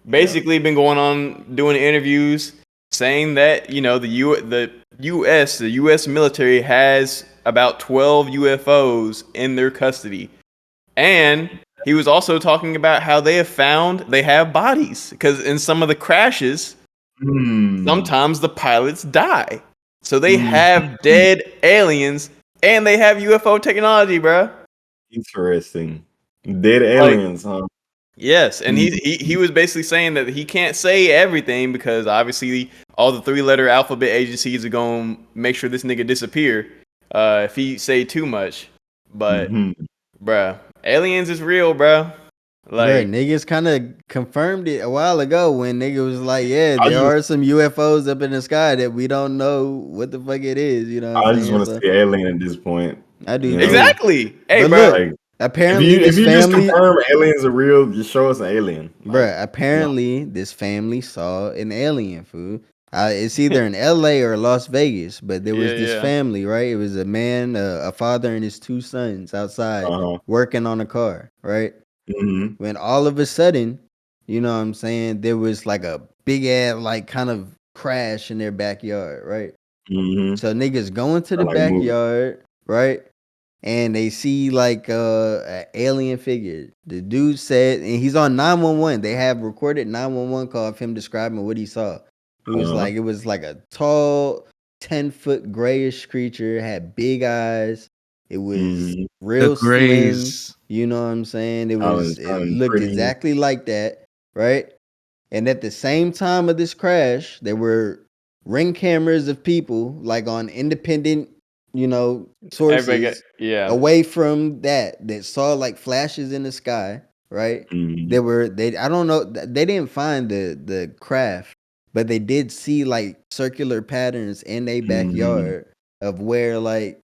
basically been going on doing interviews saying that the U.S. military has about 12 UFOs in their custody, and he was also talking about how they have bodies because in some of the crashes, sometimes the pilots die. So they have dead aliens and they have UFO technology, bro. Interesting. Dead aliens, huh? Yes, and he was basically saying that he can't say everything because obviously all the 3-letter alphabet agencies are going to make sure this nigga disappear if he say too much. But, bruh, aliens is real, bruh. Like, niggas kind of confirmed it a while ago when nigga was like, there are some UFOs up in the sky that we don't know what the fuck it is. You know what I'm saying? I just want to see alien at this point. I do. Exactly. Hey, but bro. Look, apparently, if you just confirm aliens are real, just show us an alien. Bruh, apparently, this family saw an alien, fool. It's either in LA or Las Vegas, but there was this family, right? It was a man, a father, and his 2 sons outside working on a car, right? When all of a sudden, you know what I'm saying, there was like a big ass, like kind of crash in their backyard, right? So niggas go into the backyard, right? And they see like an alien figure. The dude said, and he's on 911. They have recorded 911 call of him describing what he saw. It was like a tall, 10-foot grayish creature, had big eyes. It was real slim. You know what I'm saying? It looked exactly like that, right? And at the same time of this crash, there were ring cameras of people like on independent, sources away from that saw like flashes in the sky, right? I don't know, they didn't find the craft but they did see like circular patterns in their Mhm. backyard of where like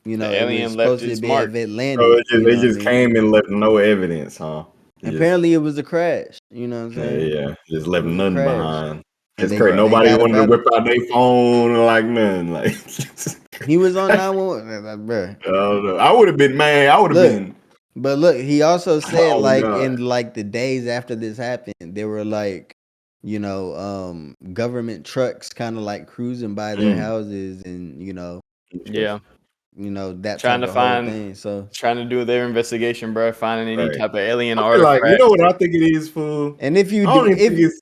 The it was alien left supposed to its be mark. have it So landed. they just came and left no evidence, huh? Apparently, it was a crash. You know what I'm saying? Yeah, just left was a nothing crash. behind. And It's crazy. they Nobody got wanted to about whip out their phone or like nothing. Like He was on 911, bro. I don't know. I would have been mad. I would have been. But look, he also said Oh, like God. in like the days after this happened, there were like government trucks kind of like cruising by their houses and Yeah. That Trying type to of whole find, thing. So trying to do their investigation, bro. Finding any Right. type of alien I feel like, you artifact. know what I think it is, fool? and if you I don't do, even think it's.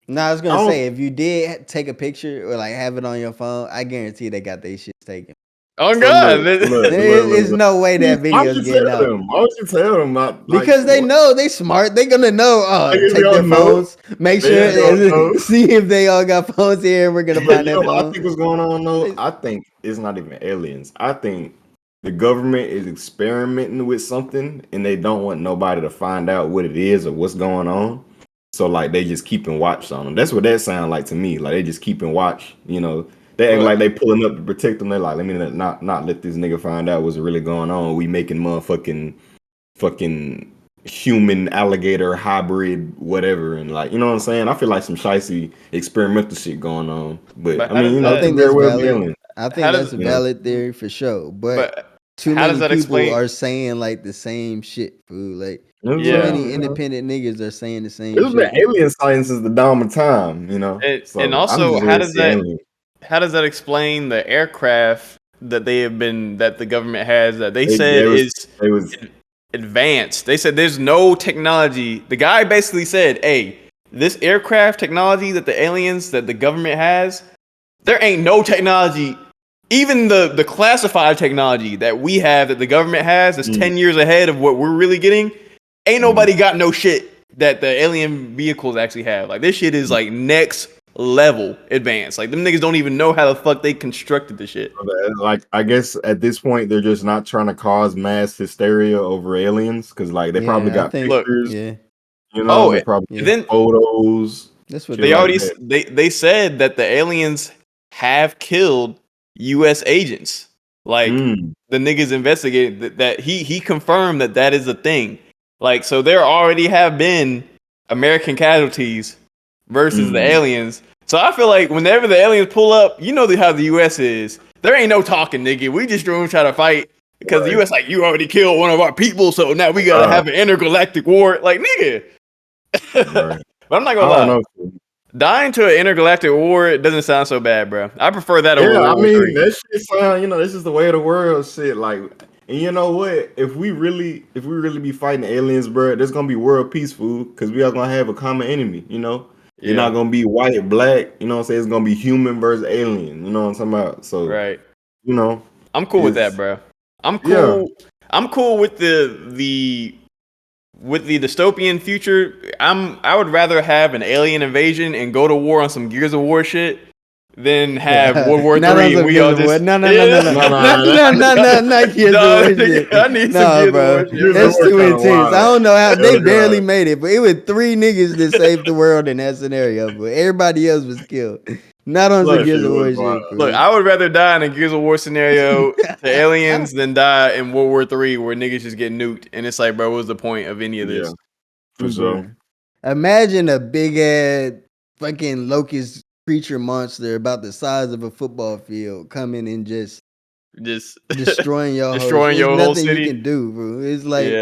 I was I gonna don't- say if you did take a picture or like have it on your phone, I guarantee they got their shit taken. Oh So God! There's no way that Why video's would you getting tell out. them? Why would you tell them? Because they know they smart. They gonna know. They Take their gonna know. phones. Make They sure gonna know. see if they all got phones here, and we're gonna But find you that know what I phone. think what's going on though? I think it's not even aliens. I think the government is experimenting with something and they don't want nobody to find out what it is or what's going on. So like they just keeping watch on them. That's what that sound like to me. Like they just keeping watch. They act like they pulling up to protect them. They're like, let me not let this nigga find out what's really going on. We making motherfucking fucking human alligator hybrid whatever, and like, you know what I'm saying? I feel like some shicey experimental shit going on. But I how mean, does I that- think very that's well be valid. alien. I How think does- that's a valid theory for sure. But too how does many that people explain? are saying like the same shit, fool. Like Yeah, too many independent niggas are saying the same It's been shit. alien science since the dawn of time, So And I'm also, just how ready to does see that alien. how does that explain the aircraft that that the government has that they They- said they was- is they was advanced? They said there's no technology. The guy basically said, "Hey, this aircraft technology that the government has, there ain't no technology. Even the classified technology that we have that the government has is 10 years ahead of what we're really getting. Ain't nobody got no shit that the alien vehicles actually have. Like this shit is like next level advanced. Like them niggas don't even know how the fuck they constructed the shit. like, I guess at this point they're just not trying to cause mass hysteria over aliens because like they probably got pictures. Yeah. They probably then photos. That's what they like already that. they said that the aliens have killed U.S. agents. Like the niggas investigated that he confirmed that is a thing. Like so, there already have been American casualties versus the aliens. So I feel like whenever the aliens pull up, you know how the U.S. is. There ain't no talking, nigga. We just try to fight because the U.S. like you already killed one of our people, so now we gotta have an intergalactic war. Like nigga. But I'm not gonna lie. Dying to an intergalactic war, it doesn't sound so bad, bro. I prefer that over World War III. That shit sound, this is the way of the world shit. Like, and you know what? If we really be fighting aliens, bro, there's gonna be world peace, food, because we are gonna have a common enemy, You're not gonna be white, black, you know what I'm saying? It's gonna be human versus alien, you know what I'm talking about? So right. I'm cool with that, bro. I'm cool. Yeah. I'm cool with the dystopian future. I would rather have an alien invasion and go to war on some Gears of War shit than have World War III and we all just not Gears of War shit. I need some Gears of War shit. That's too intense. I don't know how they barely made it, but it was 3 niggas that saved the world in that scenario, but everybody else was killed. Not on some Gears of War shit. Look, I would rather die in a Gears of War scenario to aliens than die in World War III where niggas just get nuked. And it's like, bro, what's the point of any of this? For sure. Imagine a big ass fucking locust creature monster about the size of a football field coming and just destroying your whole city. Nothing you can do, bro. It's like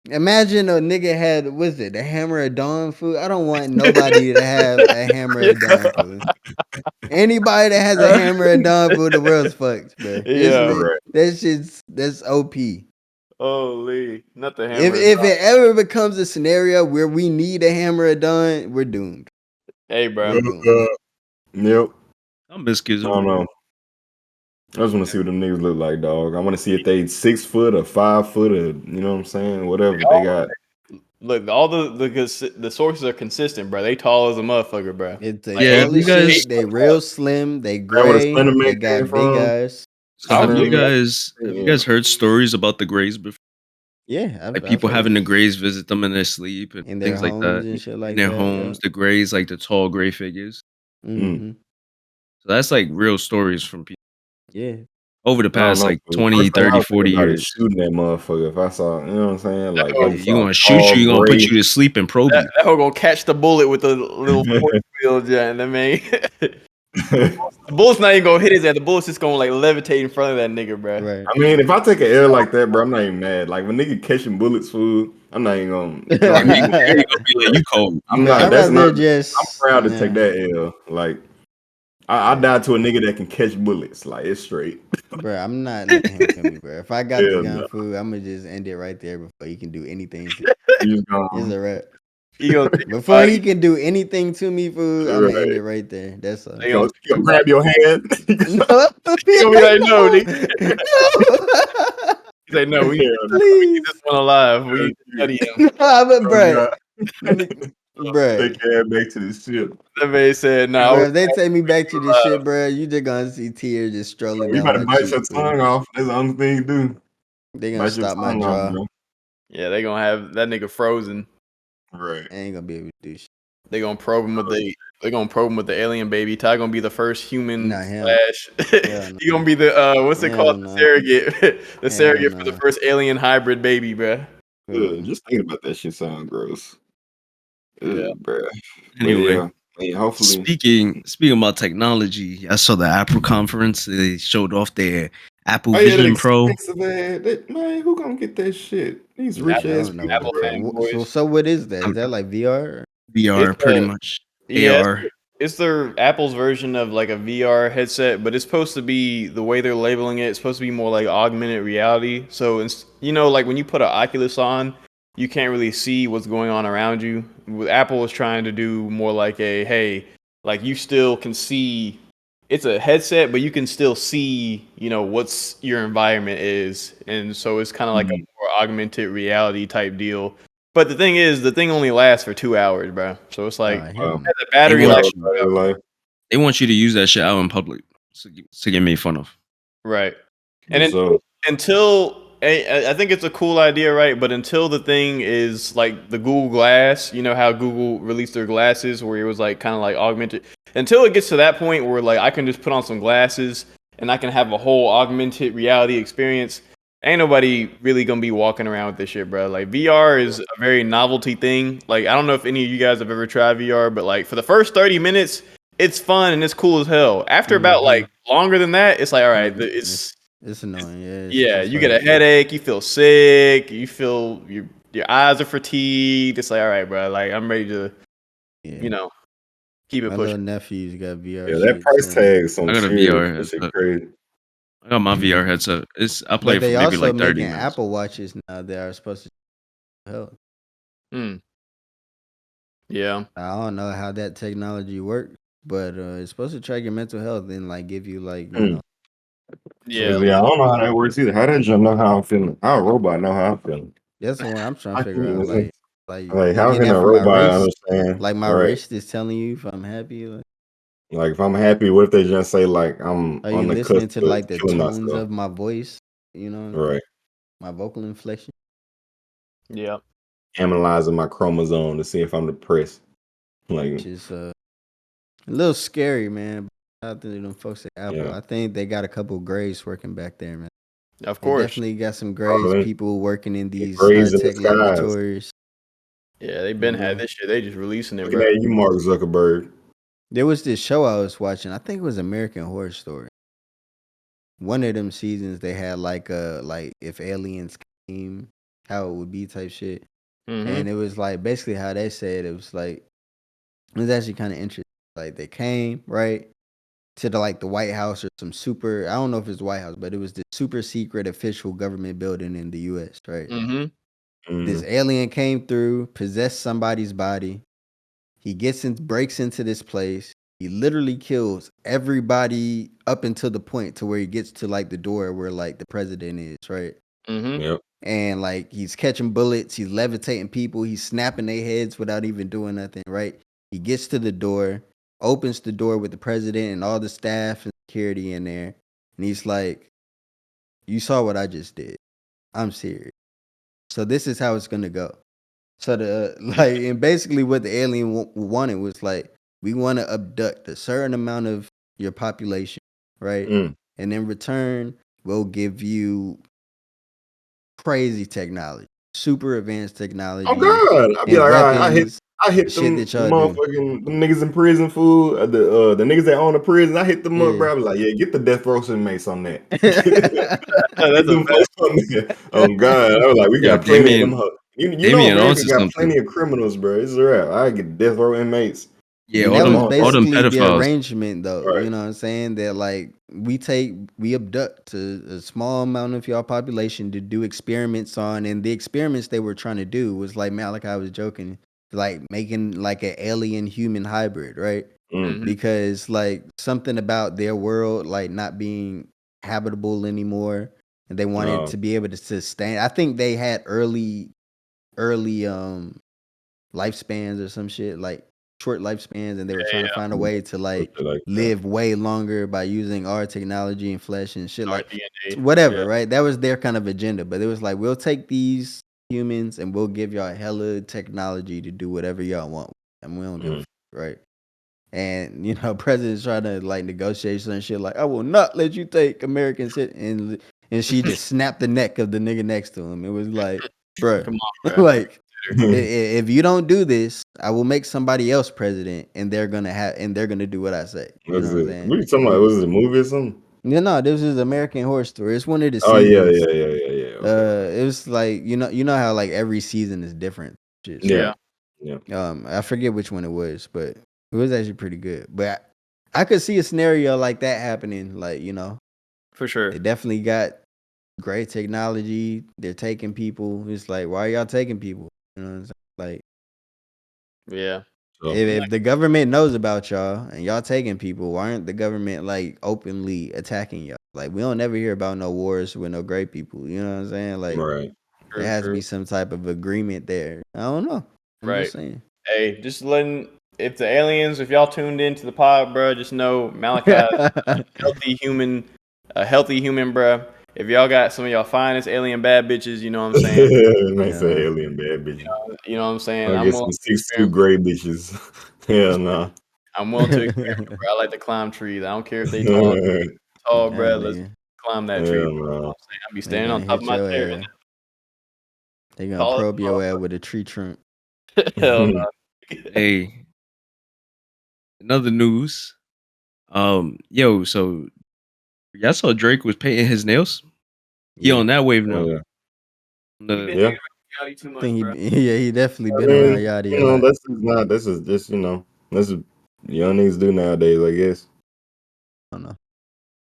imagine a nigga had the Hammer of Dawn food. I don't want nobody to have a Hammer of Dawn food. Anybody that has a Hammer of Dawn food, the world's fucked, bro. That's OP. Holy, not the Hammer. If it ever becomes a scenario where we need a Hammer of Dawn, we're doomed. Hey, bro. Yep. I miss Gears. I don't know. I just want to see what them niggas look like, dog. I want to see if they 6 foot or 5 foot or, you know what I'm saying? Whatever they got. Look, all the sources are consistent, bro. They tall as a motherfucker, bro. You guys, they real slim, they gray, they got big eyes. So have you guys heard stories about the Greys before? Yeah, Like I've people heard having the Greys visit them in their sleep and in their things like homes that. and shit In like their that. Yeah. homes, the Greys, like the tall gray figures. Mm. Mm-hmm. So that's like real stories from people Yeah. over the I don't past know. like The 20, first thing I 30, would think 40 about is years. shooting that motherfucker if I saw, you know what I'm saying? Like Yeah, if I you saw a gonna shoot tall you, you gonna put gray. you to sleep and probe That you. hoe gonna catch the bullet with the little force field, yeah, and I mean, the bullet's not even gonna hit his head. The bullet's just gonna like levitate in front of that nigga, bro. Right. I mean, if I take an L like that, bro, I'm not even mad. Like when nigga catching bullets, fool, I'm not even gonna Yeah, drop you me. gonna be like, you cold. I'm But not. I'd That's rather not. I'm just proud to take that L. Like I yeah. died to a nigga that can catch bullets. Like it's straight. Bro, I'm not letting him kill me, bro. If I got the Hell gun no. food, I'm gonna just end it right there before he can do anything. You just It's gone. a wrap. He gonna Before he can do anything to me, food, I'm gonna end Right. it right there. That's all. they gonna, You gonna grab your hand. No, he gonna be like, no, no, nigga. no. He's like, no, we Hell no. keep Please. this one alive. We need to Yeah. study him. No, but Oh, bruh, God. bruh, Take your ass back to the ship. That man said, no, bruh. If they take me back to this shit, bruh, you just gonna see tears just strolling You down gotta my bite cheek, your fool. tongue off. That's the only thing you do. They gonna Bite your stop my tongue off, jaw. bro. yeah, they gonna have that nigga frozen. Right. I ain't gonna be able to do shit. They gonna probe him with the alien baby. Ty gonna be the first human Nah, hell, slash. hell no, He gonna be the what's it called? hell The no, surrogate, the hell surrogate for the no. first alien hybrid baby, bruh. Ugh, just thinking about that shit sound gross. Yeah. Ugh, bruh. But Anyway, yeah, I mean, hopefully. speaking about technology, I saw the Apple conference. They showed off their Apple Oh yeah, that Vision Pro. expensive ass. Man, who gonna get that shit? These Yeah, rich I ass don't know what the people, Apple bro. fuck. So, fanboys. so what is that? I Is don't that know. like VR? VR, It's pretty much. yeah, AR. it's their Apple's version of like a VR headset, but it's supposed to be the way they're labeling it. It's supposed to be more like augmented reality. So it's like when you put an Oculus on, you can't really see what's going on around you. What Apple is trying to do more like a hey, like you still can see. It's a headset, but you can still see, what's your environment is, and so it's kind of like a Mhm. more augmented reality type deal. But the thing is, the thing only lasts for 2 hours, bro. So it's like Hell no. the They battery want life. you. Like, They want you to use that shit out in public to get made fun of. Right. And just so until I think it's a cool idea, right? But until the thing is like the Google Glass, you know how Google released their glasses where it was like kind of like augmented. Until it gets to that point where like I can just put on some glasses and I can have a whole augmented reality experience. Ain't nobody really gonna be walking around with this shit, bro. Like VR is a very novelty thing. Like I don't know if any of you guys have ever tried VR, but like for the first 30 minutes, it's fun and it's cool as hell. After about like longer than that, it's like all right, It's annoying. Yeah, it's yeah, just you get a like headache, you feel sick, you feel your eyes are fatigued. It's like all right, bro. Like I'm ready to, yeah. you know, keep it My pushing. little nephew's got VR yeah, that shit price too. tag is some I got a shit. VR That shit headset. crazy. I got my VR headset. I play But it for they maybe also like 30 making minutes. Apple watches now that are supposed to help. Hmm. Yeah. I don't know how that technology works, but it's supposed to track your mental health and like give you like Yeah. Yeah, I don't know how that works either. How that jump know how I'm feeling? How a robot know how I'm feeling? that's the one I'm trying to I figure can't out. listen. Like Like, you how getting can that a from my robot wrist? understand? Like my Right. wrist is telling you if I'm happy. Like, if I'm happy, what if they just say, like, I'm Are you on the cusp listening to of like the killing tones myself? of my voice? Right. My vocal inflection. Yeah. Analyzing my chromosome to see if I'm depressed. Like, Which is a little scary, man. Out to them folks at Apple, yeah, I think they got a couple grays working back there, man. Of They course. definitely got some grays. probably People working in these grays in the tech skies. laboratories. Yeah, they've You been had know, this shit. They just releasing it, Looking bro. at you, Mark Zuckerberg. there was this show I was watching. I think it was American Horror Story. One of them seasons they had like if aliens came, how it would be type shit. Mm-hmm. And it was like basically how they said it was like it was actually kind of interesting. Like they came right to the White House or some super. I don't know if it's the White House, but it was the super secret official government building in the U.S. Right. Mm-hmm. This Mm, alien came through, possessed somebody's body. He breaks into this place. He literally kills everybody up until the point to where he gets to like the door where like the president is, right? Mm-hmm. yep. And like he's catching bullets, he's levitating people, he's snapping their heads without even doing nothing, right? He gets to the door, opens the door with the president and all the staff and security in there, and he's like, "You saw what I just did. I'm serious." So this is how it's gonna go. So and basically what the alien wanted was like, we want to abduct a certain amount of your population, right? Mm. And in return, we'll give you crazy technology, super advanced Oh technology God! I'd be and like, all right, weapons, I hit shit them that y'all do. motherfucking them niggas in prison, fool. The niggas that own the prison, I hit them up, Yeah. bro. I was like, yeah, get the death row inmates on that. Get That's a them folks on that. Oh God! I was like, we Yo, got plenty of them. Damien, You know, Damien America onto got plenty something. of criminals, bro. It's a wrap. I get death row inmates. Yeah, And Leave that them was on. all them basically the pedophiles. arrangement, though. Right. You know what I'm saying? That like we abduct a small amount of y'all population to do experiments on, and the experiments they were trying to do was like Malachi was joking, like making like an alien human hybrid, right? Mm. Because like something about their world like not being habitable anymore, and they wanted to be able to sustain. I think they had early lifespans or some shit, like short lifespans, and they were trying to find a way to like live way longer by using our technology and flesh and shit, Our like DNA. whatever, Yeah. right? That was their kind of agenda. But it was like, we'll take these humans and we'll give y'all hella technology to do whatever y'all want, and we don't give a fuck, right? And you know, president's trying to like negotiate some shit like, I will not let you take American citizens, and she just snapped the neck of the nigga next to him. It was like, bruh, Come on, bro. like if you don't do this, I will make somebody else president, and they're gonna do what I say. You know what I'm saying? What are you talking about? Was it a movie or something? Yeah, no, this is American Horror Story. It's one of the Oh yeah. seasons. Okay. It was like you know how like every season is different. Shit, so, Yeah. I forget which one it was, but it was actually pretty good. But I could see a scenario like that happening. Like, you know, For sure. they definitely got great technology. They're taking people. It's like, why are y'all taking people? You know what I'm saying? Like, Yeah. So, if the government knows about y'all and y'all taking people, why aren't the government like openly attacking y'all? Like, we don't ever hear about no wars with no great people. You know what I'm saying? Like, right. there has to be some type of agreement there. I don't know. I'm just saying. Hey, just letting if the aliens, if y'all tuned into the pod, bro, just know Malachi, a healthy human, bro. If y'all got some of y'all finest alien bad bitches, you know what I'm saying. Nice alien bad bitches. You know what I'm saying. I I'm get willing some to 6'2" experiment. gray bitches. Hell no. I'm willing to experiment, bro. I like to climb trees. I don't care if they tall, That bro. Let's nigga. climb that tree. Hell You know what I'm no. saying? I'll be They standing on gonna top of hit my your chair. ass. They gonna Tall as probe your ass with a tree trunk. Hell no. Hey, another news. Yo, so y'all saw Drake was painting his nails? He on that wave now. Yeah. Yeah. I think he definitely I been mean, around Yachty you a know, lot. this is just, you know, this is young niggas do nowadays, I guess. I don't know.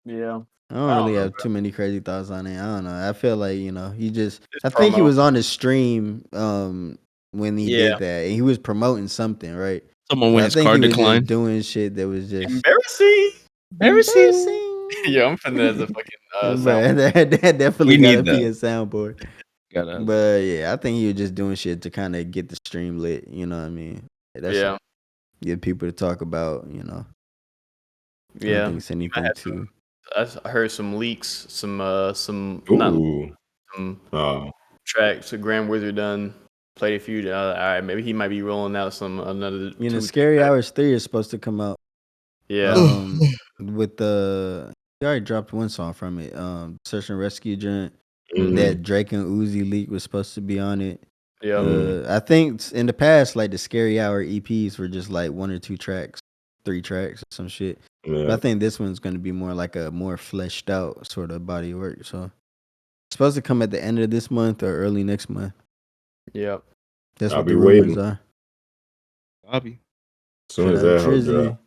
Yeah. I don't I really don't know, have too many crazy thoughts on it. I don't know. I feel like, you know, It's I think he promo. was on the stream when he Yeah. did that. And he was promoting something, right? Someone So when I his think car he was just declined. doing shit that was just Embarrassing. Embarrassing. Yeah, I'm finna as a fucking sound. But that definitely We need gotta be a that. soundboard. Gotta. But yeah, I think he was just doing shit to kind of get the stream lit. You know what I mean? That's Yeah. get people to talk about. You know, I don't Yeah. think it's anything too. I heard some leaks, some not Ooh. some Oh. tracks. Grand Wizard done played a few. All right, maybe he might be rolling out another You know, 2 Scary tracks. Hours 3 is supposed to come out. Yeah. With the he already dropped one song from it. Search and Rescue joint. Mhm. That Drake and Uzi leak was supposed to be on it. Yeah. I think in the past, like the Scary Hour EPs were just like 1 or 2 tracks, 3 tracks, or some shit. But I think this one's gonna be more like a more fleshed out sort of body of work. So it's supposed to come at the end of this month or early next month. Yep. That's I'll what be the rumors waiting. are. Bobby. As soon Shout as out that hoe drop. Drizzy.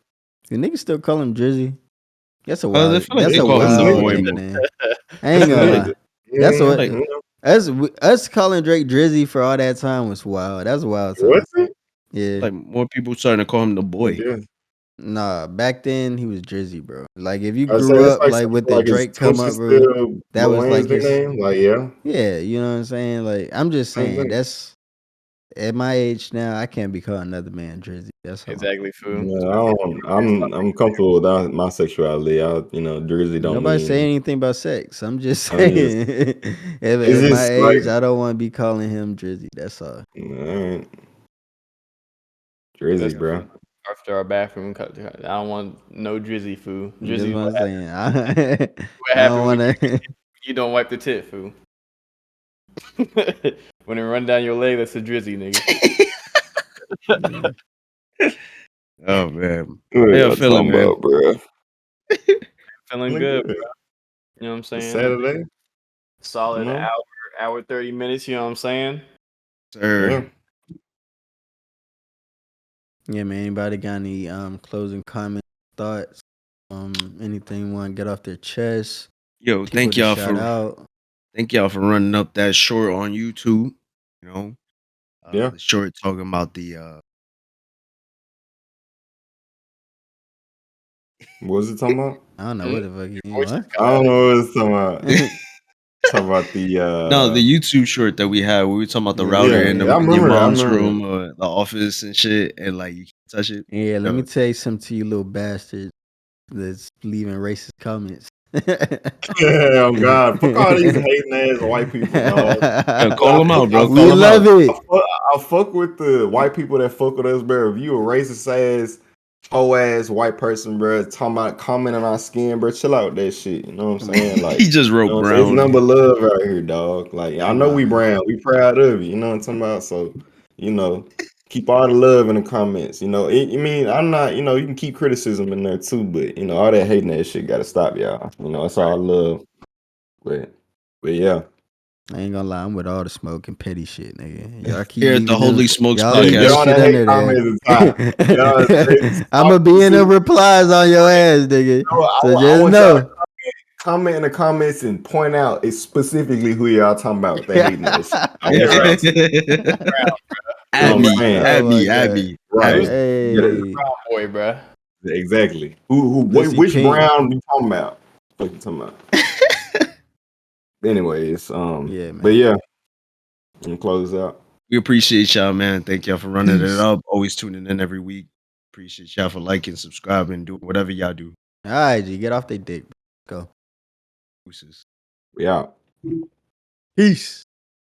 The niggas still call him Drizzy. That's a I wild. feel like That's they a call him the wild boy more. nickname. I ain't gonna lie. That's Yeah, what Like, us calling Drake Drizzy for all that time was wild. That's a wild time. what's it? Yeah. like more people starting to call him the boy. Yeah. Nah, back then he was Drizzy, bro. Like if you I say grew it's up like like with the like his Drake come Twitch up, is bro, still that Lil was like Wayne's his. nickname. Like, yeah. Yeah, you know what I'm saying. Like I'm just Same saying thing. At my age now, I can't be called another man Drizzy. That's all. Exactly, fool. Yeah, I'm comfortable with my sexuality. Drizzy don't Nobody mean. say anything about sex. I'm just I'm saying. just, it's At my just like, age, I don't want to be calling him Drizzy. That's all. all right, Drizzy, That's bro. after our bathroom. I don't want no Drizzy, fool. That's Drizzy, what I'm what saying. what I don't happened want when to. you don't wipe the tit, fool? When it run down your leg, that's a Drizzy, nigga. Oh man, What how are y'all y'all feeling, talking man? about, bro? Feeling good, bro. Good. You know what I'm It's saying? Saturday, Solid know? hour 30 minutes. You know what I'm saying? Sir. Yeah. Yeah, man. Anybody got any closing comments, thoughts? Anything want to get off their chest? Yo, People to shout out. thank y'all for running up that short on YouTube. You know, Yeah. the short talking about the What was it talking about? I don't know what the fuck you Voices what? come I out. don't know what it's talking about. Talk about the no, the YouTube short that we had where we were talking about the Yeah. router Yeah, in I your remember that. mom's room or the office and shit, and like you can't touch it. Yeah, let Yo, me tell you something to you little bastards that's leaving racist comments. Oh God, fuck all these hating ass white people, dog. yo, call them out, bro. We Call them love out. it. I fuck with the white people that fuck with us, bro. If you a racist ass, hoe ass white person, bro, talking about commenting on our skin, bro, chill out with that shit. You know what I'm saying? Like, He just you wrote know what I'm saying? It's brown. number love out here, dog. Like, I know we Wow. brown, we proud of you. You know what I'm talking about? So, keep all the love in the comments. I mean, I'm not. You can keep criticism in there too, but all that hating that shit got to stop, y'all. It's all love. But yeah. I ain't gonna lie, I'm with all the smoke and petty shit, nigga. Y'all keep Here at the leaving them. Holy Smokes Y'all Hey, leave get that podcast. all shit that hate under there. comments inside. I'ma be in the replies on your ass, nigga. So I just want y'all to know. comment in the comments and point out specifically who y'all talking about that hating that shit. I Yeah, want right. y'all to. You know At what I'm me, saying? at Oh my me, at god. me, at Right. me. Hey, Brown boy, bruh. Exactly. Pussy Which pink. brown you talking about? What you talking about? Anyways, Yeah, but man. yeah, and close out. We appreciate y'all, man. Thank y'all for running it Peace. up. Always tuning in every week. Appreciate y'all for liking, subscribing, doing whatever y'all do. All right, G, get off their dick. Go. Deuces. We out. Peace.